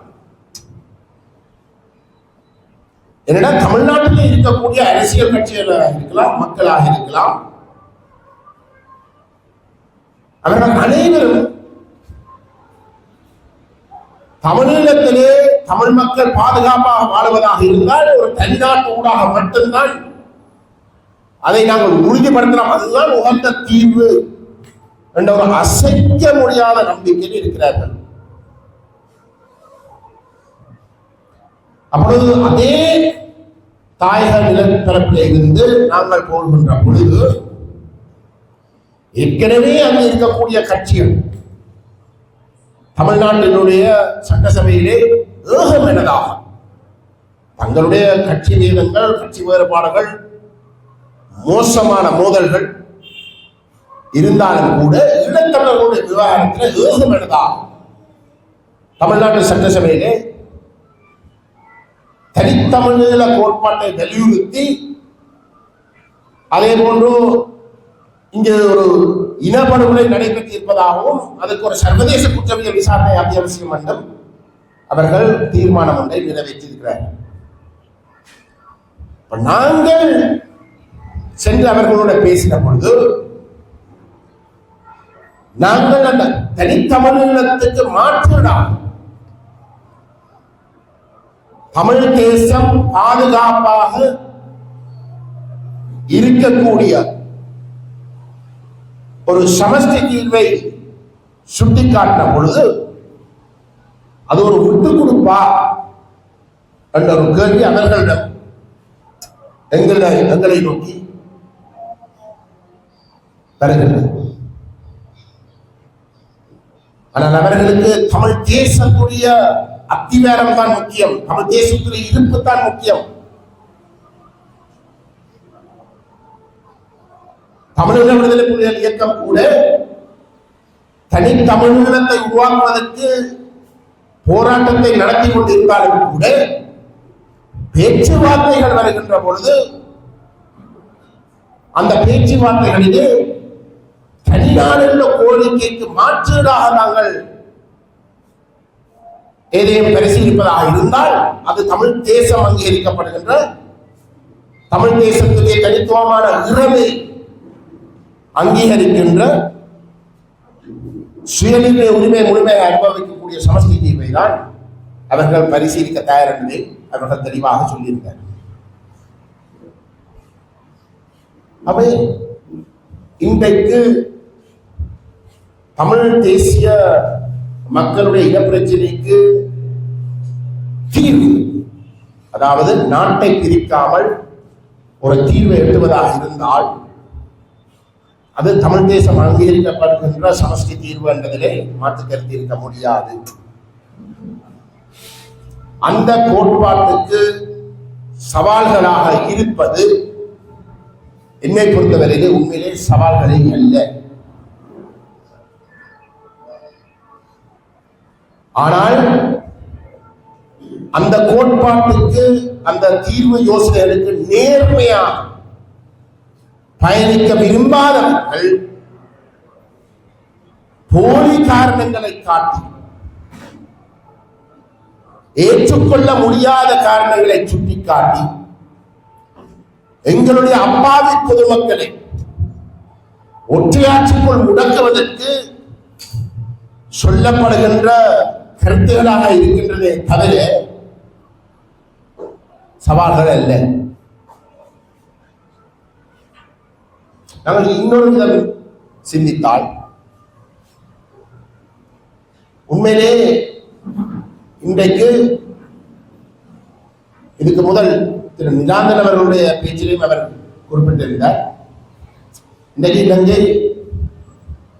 என்னடா, தமிழ்நாட்டில் இருக்கக்கூடிய அரசியல் கட்சிகளாக இருக்கலாம், மக்களாக இருக்கலாம், அவர்கள் அனைவரும் தமிழீழத்திலே தமிழ் மக்கள் பாதுகாப்பாக வாழ்வதாக இருந்தால் ஒரு தனிநாட்டு ஊடாக மட்டும்தான் அதை நாங்கள் உறுதிப்படுத்தலாம். அதுதான் உகந்த தீர்வு என்ற ஒரு அசைக்க முடியாத நம்பிக்கையில் இருக்கிறார்கள். அப்பொழுது அதே தாயக நிலப்பரப்பில் இருந்து நாங்கள் போகின்ற பொழுது ஏற்கனவே அங்கு இருக்கக்கூடிய கட்சிகள் தமிழ்நாட்டினுடைய சட்டசபையிலே ஏகமனதாக தங்களுடைய கட்சி வேதங்கள், கட்சி வேறுபாடுகள், மோசமான மோதல்கள் இருந்தாலும் கூட ஈழத்தமிழர்களுடைய விவகாரத்தில் ஏகமனதாக தமிழ்நாட்டு சட்டசபையிலே தனித்தமிழீழ கோட்பாட்டை வலியுறுத்தி, அதே போன்று இங்கு ஒரு இனப்படுகொலை நடைபெற்றிருப்பதாகவும் அதுக்கு ஒரு சர்வதேச குற்றவியல் விசாரணை அத்தியாவசியம் என்றும் அவர்கள் தீர்மானம் ஒன்றை நிறைவேற்றியிருக்கிறார்கள். நாங்கள் சென்று அவர்களோட பேசின பொழுது நாங்கள் அந்த தனித்தமிழீழத்துக்கு மாற்றுடாக தமிழ் தேசம் பாதுகாப்பாக இருக்கக்கூடிய ஒரு சமஷ்டி தீர்வை சுட்டிக்காட்டின பொழுது அது ஒரு விட்டு கொடுப்பா என்ற ஒரு கேள்வி அவர்களிடம் எங்களை நோக்கி வருகின்றது. ஆனால் அவர்களுக்கு தமிழ் தேசத்துடைய அத்திவாரம் தான் முக்கியம், தமிழ் தேசத்துடைய இருப்பு தான் முக்கியம். தமிழக விடுதலை புலிகள் இயக்கம் கூட தனித்தமிழீழத்தை உருவாக்குவதற்கு போராட்டத்தை நடத்தி கொண்டிருந்தாலும் கூட பேச்சுவார்த்தைகள் வருகின்ற பொழுது அந்த பேச்சுவார்த்தைகளிலே தனிநாடுள்ள கோரிக்கைக்கு மாற்றீடாக நாங்கள் ஏதேனும் பரிசீலிப்பதாக இருந்தால் அது தமிழ் தேசம் அங்கீகரிக்கப்படுகின்ற தமிழ் தேசத்துடைய தனித்துவமான இறமை அங்கீகரிக்கின்ற சுயநிலை உரிமை முழுமையாக அனுபவிக்கக்கூடிய சமஷ்டி தீர்வை தான் அவர்கள் பரிசீலிக்க தயார் என்பதை அவர்கள் தெளிவாக சொல்லியிருந்தார். அவை இன்றைக்கு தமிழ் தேசிய மக்களுடைய இனப்பிரச்சனைக்கு தீர்வு, அதாவது நாட்டை பிரிக்காமல் ஒரு தீர்வை எட்டுவதாக இருந்தால் அது தமிழ் தேசம் அங்கீகரிக்கப்படுகின்ற சமஷ்டி தீர்வு என்பதிலே மாற்று கருத்து இருக்க முடியாது. அந்த கோட்பாட்டுக்கு சவால்களாக இருப்பது என்னை பொறுத்தவரையிலே உண்மையிலே சவால்களே அல்ல. ஆனால் அந்த கோட்பாட்டுக்கு அந்த தீர்வு யோசனைகளுக்கு நேர்மையாக பயணிக்க விரும்பாதவர்கள் போலி காரணங்களை காட்டி ஏற்றுக்கொள்ள முடியாத காரணங்களை சுட்டிக்காட்டி எங்களுடைய அப்பாவி பொதுமக்களை ஒற்றையாட்சிக்குள் முடக்குவதற்கு சொல்லப்படுகின்ற கருத்துகளாக இருக்கின்றதே தவிர சவால்கள் அல்ல. நாங்கள் இன்னொரு விதம் சிந்தித்தால் உண்மையிலே இன்றைக்கு இதுக்கு முதல் திரு நிலாந்தன் அவர்களுடைய பேச்சிலையும் அவர் குறிப்பிட்டிருந்தார், இன்றைக்கு இலங்கை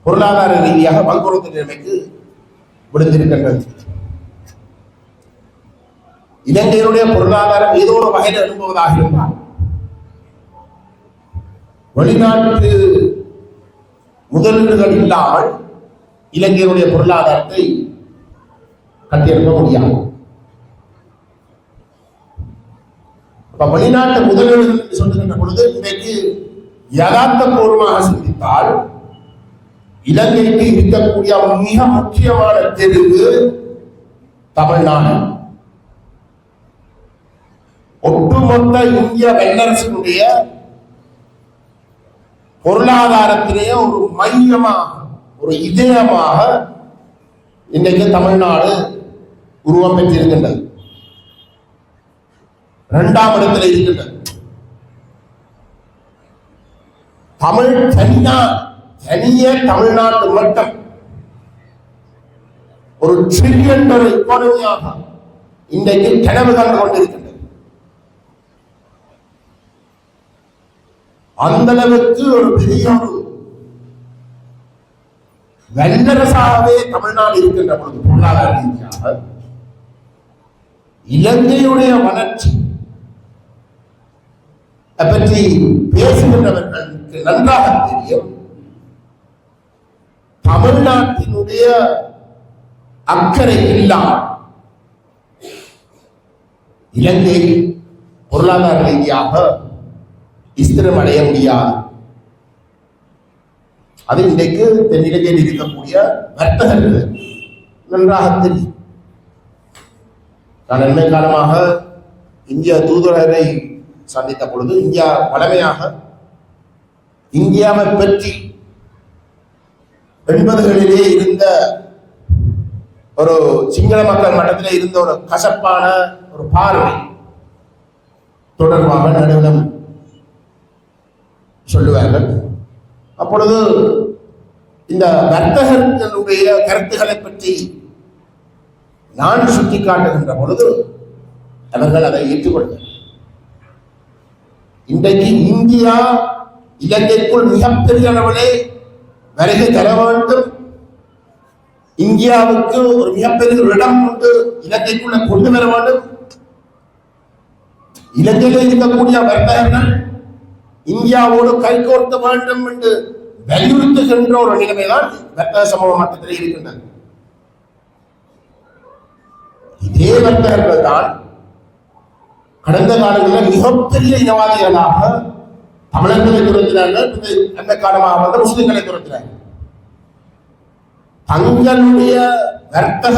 பொருளாதார ரீதியாக வங்குரோத்து நிலைமைக்கு விழுந்திருக்கின்றது. இலங்கையினுடைய பொருளாதாரம் ஏதோ ஒரு வகையில் அனுப்புவதாக இருந்தால் வெளிநாட்டு முதலீடுகள் இல்லாமல் இலங்கையினுடைய பொருளாதாரத்தை கட்டியெழுப்ப முடியாது. வெளிநாட்டு முதலீடுகள் சொல்லுகின்ற பொழுது இன்றைக்கு யதார்த்தபூர்வமாக சிந்தித்தால் இலங்கைக்கு இருக்கக்கூடிய மிக முக்கியமான தெரிவு தமிழ்நாடு. ஒட்டுமொத்த இந்திய வல்லரசினுடைய பொருளாதாரத்திலேயே ஒரு மையமாக ஒரு இதயமாக இன்றைக்கு தமிழ்நாடு உருவம் பெற்றிருக்கின்றது. இரண்டாம் இடத்தில் இருக்கின்றது. தமிழ் தனியார் தனிய தமிழ்நாட்டு மட்டும் ஒரு ட்ரில்லியன் எக்கானமியாக இன்றைக்கு கனவு கண்டு கொண்டிருக்கின்றது. அந்த அளவுக்கு ஒரு பெரிய ஒரு வல்லரசாகவே தமிழ்நாடு இருக்கின்ற பொழுது பொருளாதார ரீதியாக இலங்கையுடைய வளர்ச்சி பற்றி பேசுகின்றவர்களுக்கு நன்றாக தெரியும். தமிழ்நாட்டினுடைய அக்கறை இல்லாமல் இலங்கை பொருளாதார ரீதியாக ஸ்திரம் அடைய முடியாது. அது இன்றைக்கு தென்னிலங்கையில் இருக்கக்கூடிய வர்த்தகர்கள் நன்றாக தெரியும். நான் அண்மை காலமாக இந்திய தூதுவரை சந்தித்த பொழுது இந்தியா பழமையாக இந்தியாவை பற்றி 80களிலே இருந்த ஒரு சிங்கள மக்கள் மட்டத்தில் இருந்த ஒரு கசப்பான ஒரு பார்வை தொடர்பாக நடுவனம் சொல்லுவார்கள். அப்பொழுது இந்த வர்த்தகர்களுடைய கருத்துக்களை பற்றி நான் சுட்டிக்காட்டுகின்ற பொழுது அவர்கள் அதை ஏற்றுக்கொள்கிறார். இன்றைக்கு இந்தியா இலங்கைக்குள் மிகப்பெரிய அளவிலே வருகை தர வேண்டும், இந்தியாவுக்கு ஒரு மிகப்பெரிய இடம் கொண்டு இலங்கைக்குள்ள கொண்டு வர வேண்டும், இலங்கையில் இருக்கக்கூடிய வர்த்தகர்கள் இந்தியாவோடு கைகோர்க்க வேண்டும் என்று வலியுறுத்துகின்ற ஒரு நிலைமைதான் வர்த்தக சமூக மட்டத்தில் இருக்கின்றது. இதே வர்த்தகர்கள் தான் கடந்த காலங்களில் மிகப்பெரிய இனவாதிகளாக தமிழர்களை துரத்தினார்கள், அந்த காலமாக வந்து முஸ்லிம்களை துரத்தினார்கள். தங்களுடைய வர்த்தக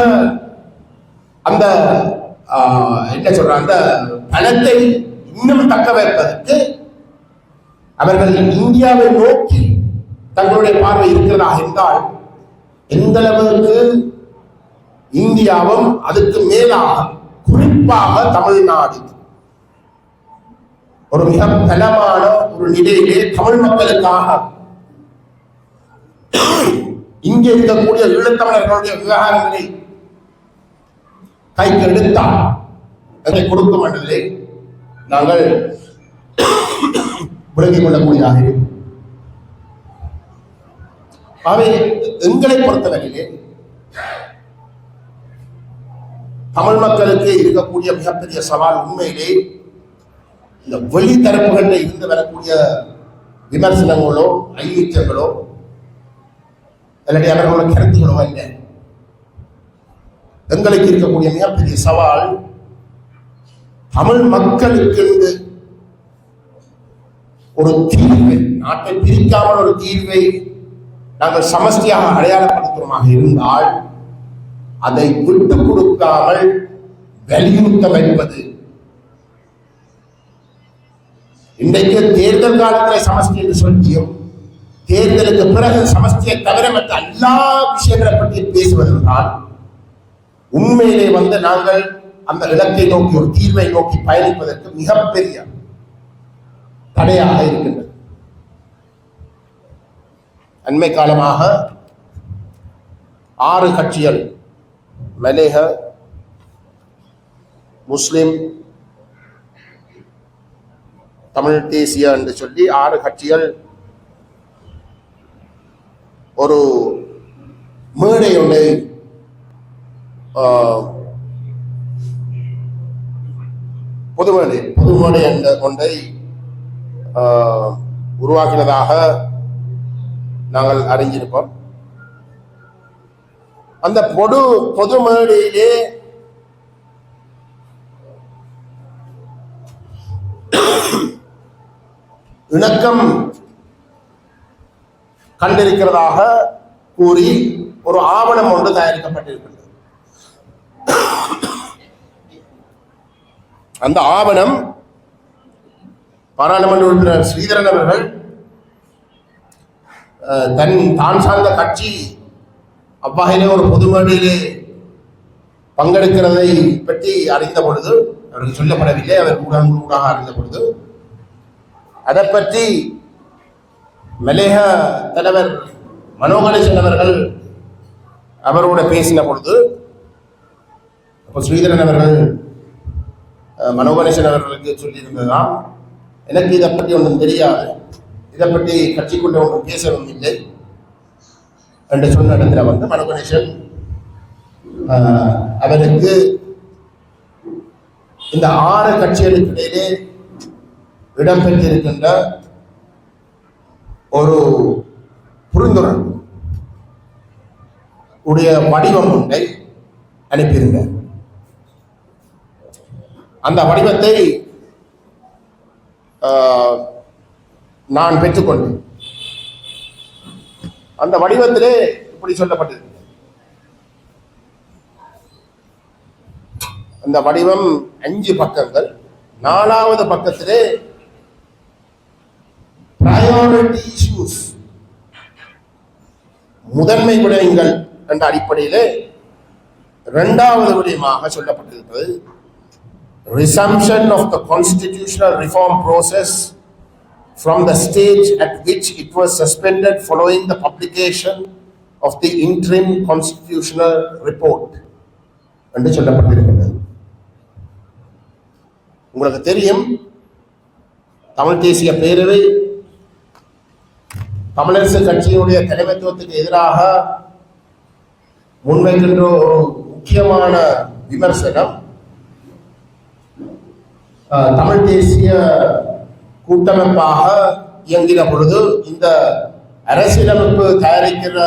அந்த என்ன சொல்ற அந்த பலத்தை இன்னும் தக்க வைப்பதற்கு அவர்கள் இந்தியாவை நோக்கி தங்களுடைய பார்வை இருக்கிறதா என்றால் எந்த அளவுக்கு இந்தியாவும் அதுக்கு மேலாக குறிப்பாக தமிழ்நாடு ஒரு மிக பலமான ஒரு நிலையிலே தமிழ் மக்களுக்காக இங்கே இருக்கக்கூடிய ஈழத்தமிழர்களுடைய விவகாரங்களை கைக்கு எடுத்தால் அதை கொடுக்கும் என்பதை நாங்கள் விளங்கிக் கொள்ளக்கூடியதாக இருக்கும். அவை எங்களை பொறுத்தவரையிலே தமிழ் மக்களுக்கு இருக்கக்கூடிய மிகப்பெரிய சவால் உண்மையிலே இந்த வெளி தரப்புகளில் இருந்து வரக்கூடிய விமர்சனங்களோ ஐயங்களோ அல்லது அவர்களோட கருத்துகளோ அல்ல. எங்களுக்கு இருக்கக்கூடிய மிகப்பெரிய சவால் தமிழ் மக்களுக்கு ஒரு தீர்வை, நாட்டை பிரிக்காமல் ஒரு தீர்வை நாங்கள் சமஷ்டியாக அடையாளப்படுத்துவதாக இருந்தால் அதை விட்டுக் கொடுக்காமல் வலியுறுத்த வைப்பது. இன்றைக்கு தேர்தல் காலத்தில் சமஷ்டி என்று சொல்லியும் தேர்தலுக்கு பிறகு சமஷ்டியை தவிர மற்ற எல்லா விஷயங்களை பற்றி பேசுவதென்றால் உண்மையிலே வந்து நாங்கள் அந்த இலக்கை நோக்கி ஒரு தீர்வை நோக்கி பயணிப்பதற்கு மிகப்பெரிய தடையாக இருக்கின்றது. அண்மை காலமாக 6 கட்சிகள் மலேக, முஸ்லிம், தமிழ் தேசிய என்று சொல்லி 6 கட்சிகள் ஒரு மேடை ஒன்றை பொது மேடை என்ற ஒன்றை உருவாக்கினதாக நாங்கள் அறிஞ்சிருப்போம். அந்த பொது மேடையிலே இணக்கம் கண்டிருக்கிறதாக கூறி ஒரு ஆவணம் ஒன்று தயாரிக்கப்பட்டிருக்கிறது. அந்த ஆவணம் பாராளுமன்ற உறுப்பினர் ஸ்ரீதரன் அவர்கள் தான் சார்ந்த கட்சி அவ்வாயிலே ஒரு பொது மேடையிலே பங்கெடுக்கிறதை பற்றி அறிந்த பொழுது, அவருக்கு சொல்லப்படவில்லை, அவர் ஊடாக அறிந்த பொழுது அதை பற்றி மலேக தலைவர் மனோகணேசன் அவர்கள் அவரோட பேசின பொழுது, அப்போ ஸ்ரீதரன் அவர்கள் மனோகணேசன் அவர்களுக்கு சொல்லியிருந்ததுதான், எனக்கு இதை பற்றி ஒன்றும் தெரியாது, இதை பற்றி கட்சிக்குள்ள ஒன்றும் பேசவும் இல்லை என்று சொன்ன இடத்துல வந்து மனோகணேசன் அவருக்கு இந்த 6 கட்சிகளுக்கு இடையிலே இடம்பெற்றிருக்கின்ற ஒரு புரிந்துணர்வு உடைய வடிவம் ஒன்றை அனுப்பியிருந்தார். அந்த வடிவத்தை நான் பெற்றுக்கொண்டேன். அந்த வடிவத்திலே இப்படி சொல்லப்பட்டிருக்கிறது. அந்த வடிவம் 5 பக்கங்கள். 4வது பக்கத்திலே priority issues, முதன்மை விடயங்கள் என்ற அடிப்படையிலே 2வது விடயமாக சொல்லப்பட்டிருக்கிறது, resumption of the constitutional reform process from the stage at which it was suspended following the publication of the interim constitutional report என்று சொல்லப்பட்டிருக்கிறது. உங்களுக்கு தெரியும், தமிழ் தேசிய பேரவை தமிழரசு கட்சியினுடைய தலைமைத்துவத்துக்கு எதிராக முன்வைக்கின்ற ஒரு முக்கியமான விமர்சனம், தமிழ் தேசிய கூட்டமைப்பாக இயங்கின பொழுது இந்த அரசியலமைப்பு தயாரிக்கிற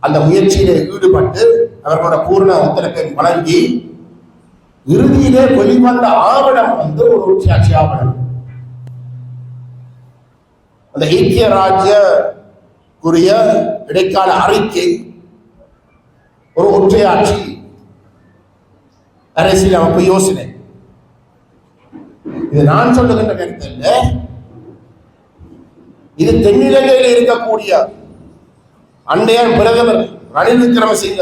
அந்த முயற்சியில ஈடுபட்டு அவர்களோட பூர்ண ஒத்துழைப்பை வழங்கி இறுதியிலே வெளிவந்த ஆவணம் வந்து ஒரு உச்சியாட்சி ஆவணம். அந்த ஐக்கிய ராஜ்யக்குரிய இடைக்கால அறிக்கை ஒரு ஒற்றையாட்சி அரசியலமைப்பு யோசனை. இது நான் சொல்லுகின்ற கருத்து இல்ல, இது தென்னிலங்கையில் இருக்கக்கூடிய அண்டைய பிரதமர் ரணில் விக்ரமசிங்க,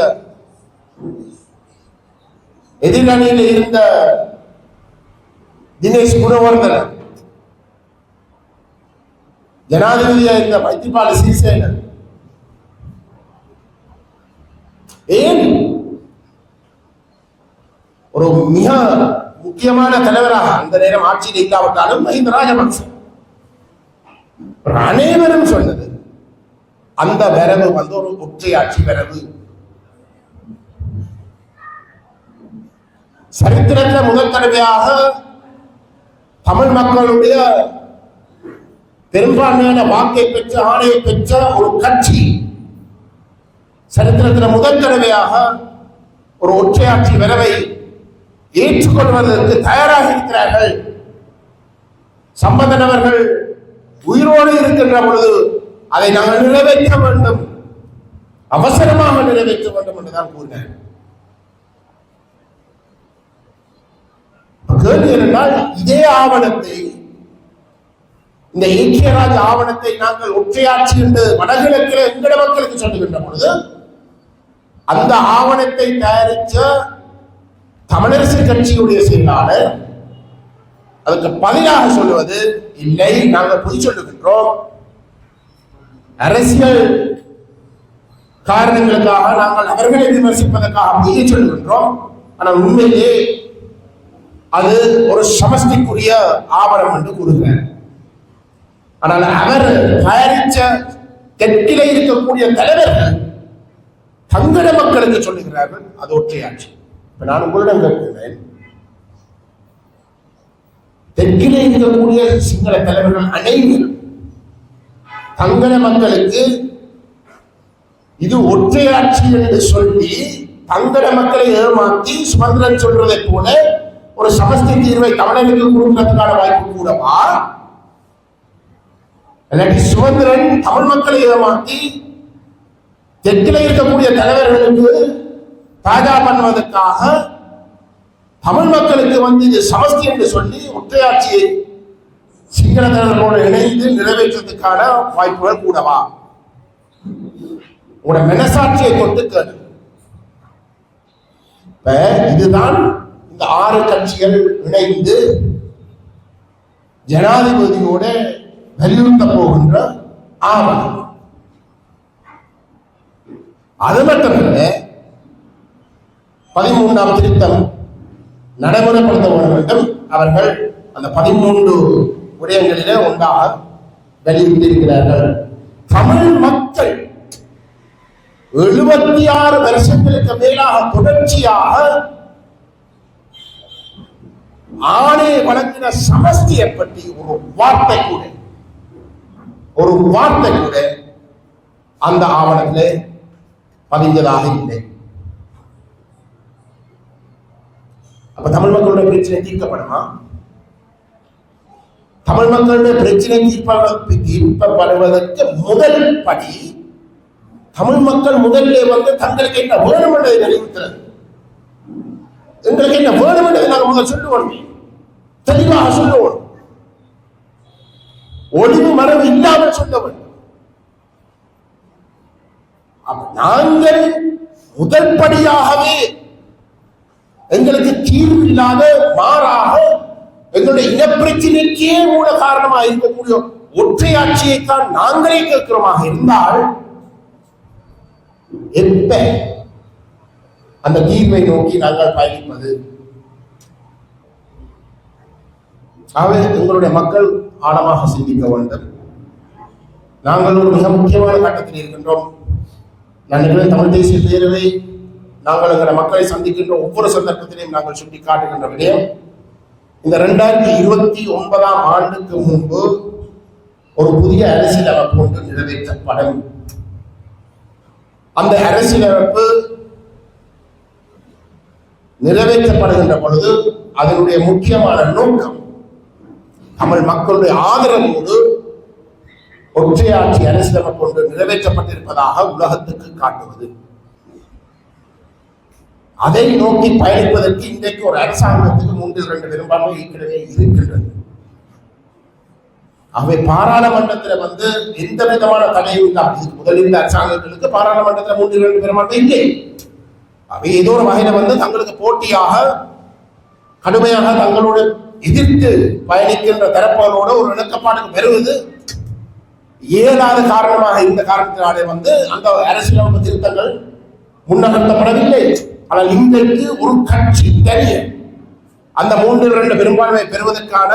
எதிரணியில் இருந்த தினேஷ் குணவர்தன, ஜனாதிபதியாக இருந்த மைத்ரிபால சிறிசேன, ஏன் ஒரு மிக முக்கியமான தலைவராக அந்த நேரம் ஆட்சியில் இல்லாவிட்டாலும் மஹிந்த ராஜபக்ச, அனைவரும் சொன்னது அந்த வரவு வந்து ஒரு ஒற்றையாட்சி வரவு. சரித்திரத்தில் முதல் தடவையாக தமிழ் மக்களுடைய பெரும்பான்மையான வாக்கை பெற்ற ஆணையை பெற்ற ஒரு கட்சி சரித்திரத்தில் முதல் தடவையாக ஒரு ஒற்றையாட்சி வரவை ஏற்றுக்கொள்வதற்கு தயாராக இருக்கிறார்கள். சம்பந்தன் அவர்கள் உயிரோடு இருக்கின்ற பொழுது அதை நாங்கள் நிறைவேற்ற வேண்டும், அவசரமாக நிறைவேற்ற வேண்டும் என்றுதான் கூறினார். கேள்வி என்றால், இதே ஆவணத்தை, இந்த ஐக்கிய ராஜ்ய ஆவணத்தை நாங்கள் ஒற்றையாட்சி என்று வடகிழக்கில் எங்கட மக்களுக்கு சொல்லுகின்ற பொழுது அந்த ஆவணத்தை தயாரித்த தமிழரசு கட்சியுடைய செயலாளர் அதுக்கு பதிலாக சொல்லுவது இல்லை, நாங்கள் பொய் சொல்லுகின்றோம், அரசியல் காரணங்களுக்காக நாங்கள் அவர்களை விமர்சிப்பதற்காக பொய்யை சொல்லுகின்றோம். ஆனால் உண்மையிலே அது ஒரு சமஷ்டிக்குரிய ஆவணம் என்று கூறுகிறார். ஆனால் அவர் தயாரித்த தெற்கிலே இருக்கக்கூடிய தலைவர்கள் தங்கட மக்களுக்கு சொல்லுகிறார்கள் அது ஒற்றையாட்சி. இப்ப நான் உங்களிடம் கேட்கிறேன், தெற்கிலே இருக்கக்கூடிய சிங்கள தலைவர்கள் அனைவரும் தங்கட மக்களுக்கு இது ஒற்றையாட்சி என்று சொல்லி தங்கட மக்களை ஏமாற்றி சுமந்திரன் சொல்றதை போல ஒரு சமஸ்தி தீர்வை தமிழனுக்கு கொடுக்கிறதுக்கான வாய்ப்பு கூடவா? சுமந்திரன் தமிழ் மக்களை ஏமாற்றி தெற்கில் இருக்கக்கூடிய தலைவர்களுக்கு தாஜா பண்ணுவதற்காக தமிழ் மக்களுக்கு வந்து இது சமஸ்தி என்று சொல்லி ஒற்றையாட்சியை சிங்கள தலைவர்களோடு இணைந்து நிறைவேற்றத்துக்கான வாய்ப்புகள் கூடவா? உங்களோட மனசாட்சியை கொண்டு கேடு. இதுதான் இந்த 6 கட்சிகள் இணைந்து ஜனாதிபதியோட வலியுறுத்த போகின்ற ஆவணம். அது மட்டுமல்ல, 13ஆம் திருத்தம் நடைமுறைப்படுத்த வேண்டும். அவர்கள் அந்த 13 விடயங்களிலே ஒன்றாக வலியுறுத்தியிருக்கிறார்கள். தமிழ் மக்கள் 76 வருஷங்களுக்கு மேலாக தொடர்ச்சியாக ஆணை வழங்கின சமஸ்தியை பற்றி ஒரு வார்த்தை கூட அந்த ஆவணத்திலே பதிந்ததாக இல்லை. அப்ப தமிழ் மக்களுடைய பிரச்சனை தீர்க்கப்படுமா? தமிழ் மக்களுடைய பிரச்சனை தீர்க்கப்படுவதற்கு முதல் படி தமிழ் மக்கள் முதல்ல தங்களுக்கு என்ன வேணும் என்பதை நினைவுறுத்துறது. எங்களுக்கு என்ன வேணும் என்பதை நாங்கள் முதல் சொல்லுவோம், தெளிவாக சொல்லுவோம், ஒளிவு மரபு இல்லாமல் சொல்ல வேண்டும். நாங்கள் முதல் படியாகவே எங்களுக்கு தீர்வு இல்லாத மாறாக எங்களுடைய இனப்பிரச்சனைக்கே மூல காரணமாக இருக்கக்கூடிய ஒற்றையாட்சியைத்தான் நாங்களே கேட்கிறோமாக இருந்தால் எப்ப அந்த தீர்வை நோக்கி நாங்கள் பயணிப்பது? ஆகவே எங்களுடைய மக்கள் ஆழமாக சிந்திக்க வேண்டும். நாங்கள் ஒரு மிக முக்கியமான கட்டத்தில் இருக்கின்றோம். தமிழ் தேசிய பேரவை நாங்கள் எங்களுடைய மக்களை சந்திக்கின்ற ஒவ்வொரு சந்தர்ப்பத்திலையும் நாங்கள் சுட்டி காட்டுகின்ற விடயம், இந்த 2029ஆம் ஆண்டுக்கு முன்பு ஒரு புதிய அரசியலமைப்பு ஒன்று நிறைவேற்றப்படும். அந்த அரசியலமைப்பு நிறைவேற்றப்படுகின்ற பொழுது அதனுடைய முக்கியமான நோக்கம் தமிழ் மக்களுடைய ஆதரவோடு ஒற்றையாட்சி அரசியலமைப்பு ஒன்று நிறைவேற்றப்பட்டிருப்பதாக உலகத்துக்கு காட்டுவது. அதை நோக்கி பயணிப்பதற்கு இன்றைக்கு ஒரு அரசாங்கத்துக்கு 3/2 பெரும்பான்மை ஏற்கனவே இருக்கின்றது. அவை பாராளுமன்றத்தில் எந்த விதமான தடையும் இல்லாமல், இதுக்கு முதலில் அரசாங்கங்களுக்கு பாராளுமன்றத்தில் 3/2 பெரும்பான்மை இல்லை. அவை ஏதோ ஒரு வகையில தங்களுக்கு போட்டியாக கடுமையாக தங்களோடு எதிர்த்து பயணிக்கின்ற தரப்புகளோட ஒரு இணக்கப்பாட்டுக்கு பெறுவது இயலாத காரணமாக இருந்த காரணத்தினாலே அந்த அரசியலமைப்பு திருத்தங்கள் முன்னகர்த்தப்படவில்லை. ஆனால் இன்றைக்கு ஒரு கட்சி தெரிய அந்த 3/2 பெரும்பான்மை பெறுவதற்கான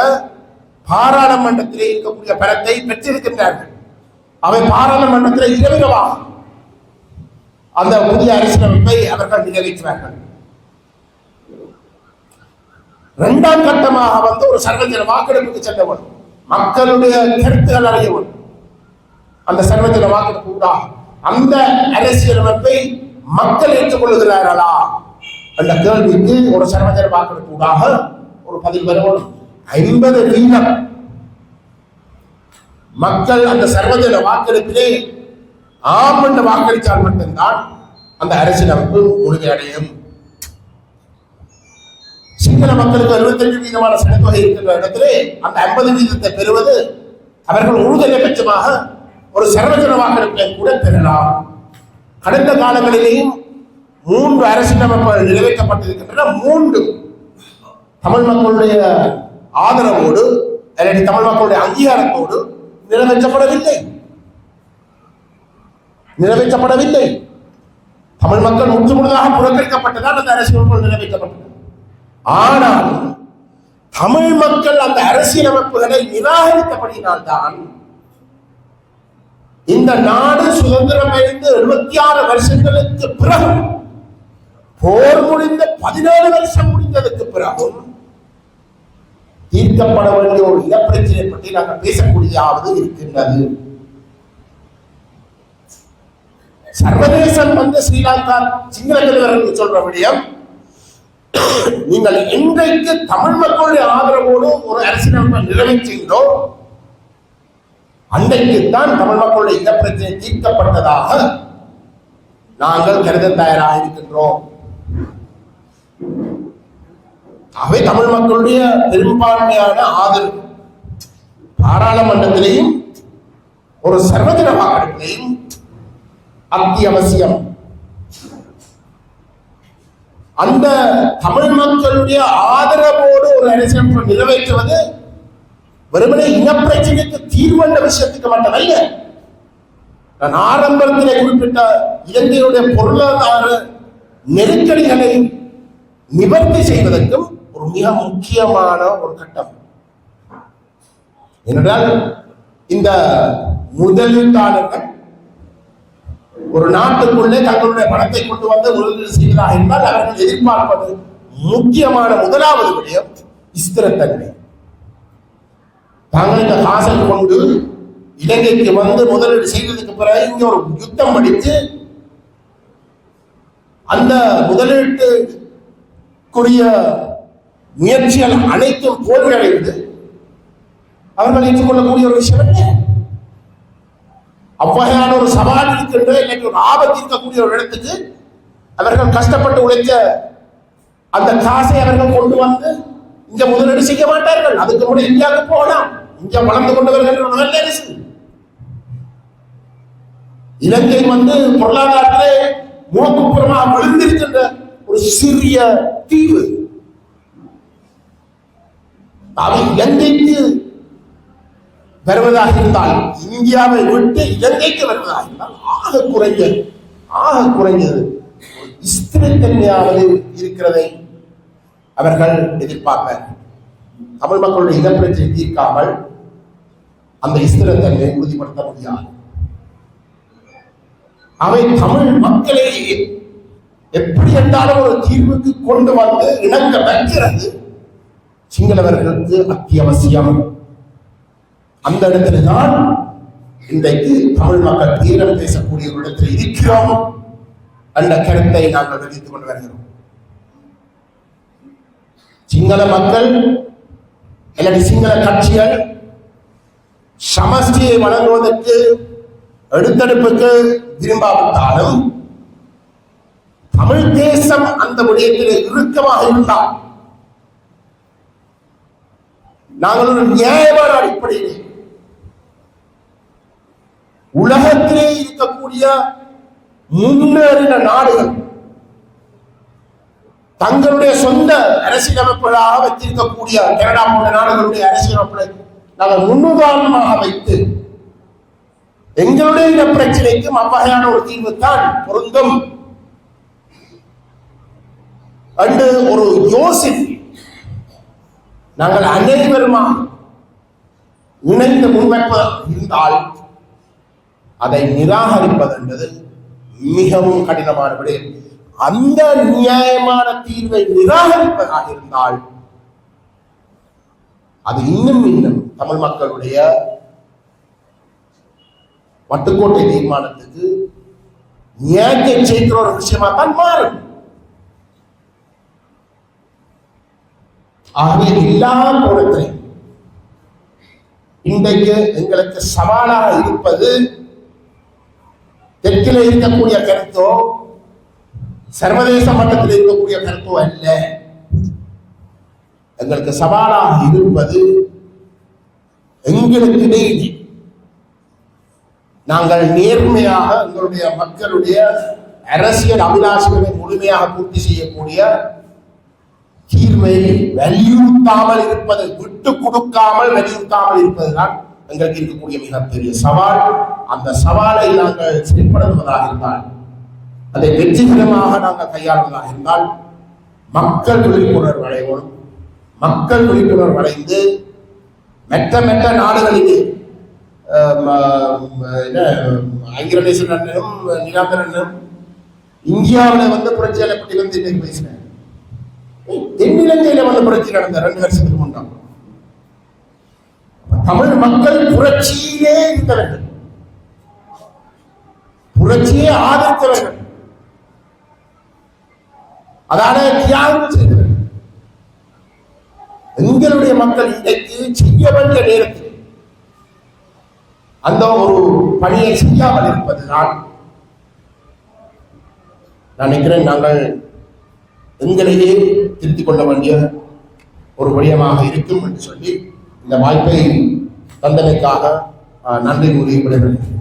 பாராளுமன்றத்திலே இருக்கக்கூடிய பலத்தை பெற்றிருக்கின்றார்கள். அவை பாராளுமன்றத்தில் இரவிரவாக அந்த புதிய அரசியலமைப்பை அவர்கள் நிறைவேற்றுவார்கள். 2ஆம் கட்டமாக ஒரு சர்வஜன வாக்கெடுப்புக்கு செல்ல வேண்டும். மக்களுடைய கருத்துக்கள் அறிய வேண்டும். அந்த சர்வஜன வாக்கெடுப்பு கூடாக அந்த அரசியலமைப்பை மக்கள் ஏற்றுக்கொள்ளுகிறார்களா என்ற கேள்விக்கு ஒரு சர்வஜன வாக்கெடுப்பு கூடாக ஒரு பதில் வரும். 50% மக்கள் அந்த சர்வஜன வாக்கெடுப்பிலே ஆம் என்று வாக்களித்தால் மட்டும்தான் அந்த அரசியலமைப்பு முழுமையடையும். சிங்கள மக்களுக்கு 65% சனத்தொகை இருக்கின்ற இடத்திலே அந்த 50% பெறுவது அவர்கள் உறுதிபட்சமாக ஒரு சர்வஜன வாக்கெடுப்பிலே கூட பெறலாம். கடந்த காலங்களிலேயும் 3 அரசியலமைப்புகள் நிறைவேற்றப்பட்டிருக்கின்றன. 3 தமிழ் மக்களுடைய ஆதரவோடு அல்லது தமிழ் மக்களுடைய அங்கீகாரத்தோடு நிறைவேற்றப்படவில்லை. தமிழ் மக்கள் முற்றுமுழுதாக புறக்கணிக்கப்பட்டதால் அந்த அரசியலமைப்புகள் நிறைவேற்றப்பட்டது. ஆனால் தமிழ் மக்கள் அந்த அரசியலமைப்புகளை நிராகரித்தபடியினால்தான் இந்த நாடு சுதந்திரம் அடைந்து 76 வருஷங்களுக்கு பிறகு, போர் முடிந்த 17 வருஷம் முடிந்ததற்கு பிறகும் தீர்க்கப்பட வேண்டிய ஒரு இனப்பிரச்சனை பற்றி நாங்கள் பேசக்கூடியதாவது இருக்கின்றது. சர்வதேசம் ஸ்ரீலங்கா சிங்கள தலைவர்கள் சொல்ற விடயம், நீங்கள் இன்றைக்கு தமிழ் மக்களுடைய ஆதரவோடு ஒரு அரசியலமைப்பை நிறைவேற்றீங்களோ அன்றைக்குத்தான் தமிழ் மக்களுடைய இனப்பிரச்சனை தீர்க்கப்பட்டதாக நாங்கள் கருத தயாராக இருக்கின்றோம். அவை தமிழ் மக்களுடைய பெரும்பான்மையான ஆதரவு பாராளுமன்றத்திலேயும் ஒரு சர்வஜன வாக்கெடுப்பிலையும் அத்தியாவசியம். அந்த தமிழ் மக்களுடைய ஆதரவோடு ஒரு அரசியலமைப்பை நிறைவேற்றுவது வெறுமனே இனப்பிரச்சனைக்கு தீர்வு என்ற விஷயத்துக்கு மட்டுமல்ல, நான் ஆரம்பத்திலே குறிப்பிட்ட இலங்கையுடைய பொருளாதார நெருக்கடிகளை நிவர்த்தி செய்வதற்கும் ஒரு மிக முக்கியமான ஒரு கட்டம். ஏனென்றால் இந்த முதலீட்டாளர்கள் ஒரு நாட்டுக்குள்ளே தங்களுடைய பணத்தை கொண்டு வந்து முதலீடு செய்வதாக இருந்தால் அவர்கள் எதிர்பார்ப்பது முக்கியமான முதலாவது விடயம் ஸ்திரத்தன்மை. தாங்கள் இந்த காசை கொண்டு இலங்கைக்கு வந்து முதலீடு செய்ததுக்கு பிறகு இங்க ஒரு யுத்தம் படித்து அந்த முதலீட்டுக்குரிய முயற்சிகள் அனைத்தும் தோல்வியடைந்து அவர்கள் ஏற்றுக்கொள்ளக்கூடிய ஒரு விஷயம் இல்லை. அவ்வகையான ஒரு சவால் இருக்கின்ற இன்றைக்கு ஒரு ஆபத்து இருக்கக்கூடிய ஒரு இடத்துக்கு அவர்கள் கஷ்டப்பட்டு உழைக்க அந்த காசை அவர்கள் கொண்டு வந்து இங்க முதலீடு செய்ய மாட்டார்கள். அதுக்கு கூட இந்தியாவுக்கு போகலாம். இங்க வளர்ந்து கொண்டு வருகின்ற நல்ல அரசு. இலங்கை வந்து பொருளாதாரத்திலே முகப்புறமாக விழுந்திருக்கின்ற ஒரு சிறிய தீவு. அவை இலங்கைக்கு வருவதாக இருந்தால், இந்தியாவை விட்டு இலங்கைக்கு வருவதாக இருந்தால் ஆக குறைஞ்சது ஸ்திரத்தன்மையாவது இருக்கிறதை அவர்கள் எதிர்பார்ப்பார். தமிழ் மக்களுடைய இனப்பிரச்சனை தீர்க்காமல் அந்த ஸ்திரத்தன்மையை உறுதிப்படுத்த முடியாது. அவை தமிழ் மக்களை எப்படி என்றாலும் ஒரு தீர்வுக்கு கொண்டு வந்து இணங்க வைக்கிறது சிங்களவர்களுக்கு அத்தியாவசியம். அந்த இடத்தில்தான் இன்றைக்கு தமிழ் மக்கள் தீரம் பேசக்கூடிய ஒரு இடத்தில் இருக்கிறோம் என்ற கருத்தை நாங்கள் தெரிவித்துக் கொண்டு வருகிறோம். சிங்கள மக்கள் அல்லது சிங்கள கட்சிகள் சமஷ்டியை வழங்குவதற்கு எடுத்தெடுப்புக்கு விரும்பாவிட்டாலும் தமிழ் தேசம் அந்த விடயத்தில் இறுக்கமாக இருந்தால் நாங்கள் ஒரு நியாயமான அடிப்படையில் உலகத்திலே இருக்கக்கூடிய முன்னேறின நாடுகள் தங்களுடைய சொந்த அரசியலமைப்புகளாக வைத்திருக்கக்கூடிய கனடா போன்ற நாடுகளுடைய அரசியலமைப்புகளை நாங்கள் முன்னுதாரணமாக வைத்து எங்களுடைய இந்த பிரச்சனைக்கும் அவ்வகையான ஒரு தீர்வு தான் பொருந்தும் என்று ஒரு யோசிப்பு நாங்கள் அனைவருமா இணைந்து முன்வைப்ப இருந்தால் அதை நிராகரிப்பது என்பது மிகவும் கடினமான விடயம். அந்த நியாயமான தீர்வை நிராகரிப்பதாக இருந்தால் அது இன்னும் தமிழ் மக்களுடைய வட்டுக்கோட்டை தீர்மானத்துக்கு நியாயத்தை சேர்க்கிற ஒரு விஷயமா தான் மாறும். ஆகவே எல்லா கோணத்திலையும் இன்றைக்கு எங்களுக்கு சவாலாக இருப்பது தெற்கில் இருக்கக்கூடிய கருத்தோ சர்வதேச மட்டத்தில் இருக்கக்கூடிய கருத்தோ அல்ல. எங்களுக்கு சவாலாக இருப்பது எங்களுக்கு இடையே நாங்கள் நேர்மையாக எங்களுடைய மக்களுடைய அரசியல் அபிலாஷைகளை முழுமையாக பூர்த்தி செய்யக்கூடிய தீர்வை வலியுறுத்தாமல் இருப்பது, விட்டு கொடுக்காமல் வலியுறுத்தாமல் இருப்பதுதான் எங்களுக்கு இருக்கக்கூடிய மிகப்பெரிய சவால். அந்த சவாலை நாங்கள் செயல்படுத்துவதாக இருந்தால், அதை வெற்றிகரமாக நாங்கள் கையாளுவதாக இருந்தால் மக்கள் விழிப்புணர்வு அடைவோம். மக்கள் விழிப்புணர்வு அடைந்து மெட்ட நாடுகளிலே ஐங்கிரநேசன் அண்ணனும் நிலாந்தன் அண்ணனும் இந்தியாவில் வந்து புரட்சியாளை பற்றி வந்து இன்னைக்கு பேசினேன். தென்னிலங்கையில வந்து புரட்சி நடந்த 2 வருஷத்துக்கு முன்னாடி தமிழ் மக்கள் புரட்சியிலே இருந்தவர்கள், புரட்சியை ஆதரித்தவர்கள், அதான தியாகம் செய்தவர்கள். எங்களுடைய மக்கள் இன்றைக்கு செய்ய வேண்டிய நேரத்தில் அந்த ஒரு பணியை செய்யாமல் இருப்பதுதான் நான் நினைக்கிறேன் நாங்கள் எங்களையே திருத்திக் கொள்ள வேண்டிய ஒரு விடயமாக இருக்கும் என்று சொல்லி இந்த வாய்ப்பை தந்தமைக்காக நன்றி கூறி விடைபெறுகிறேன்.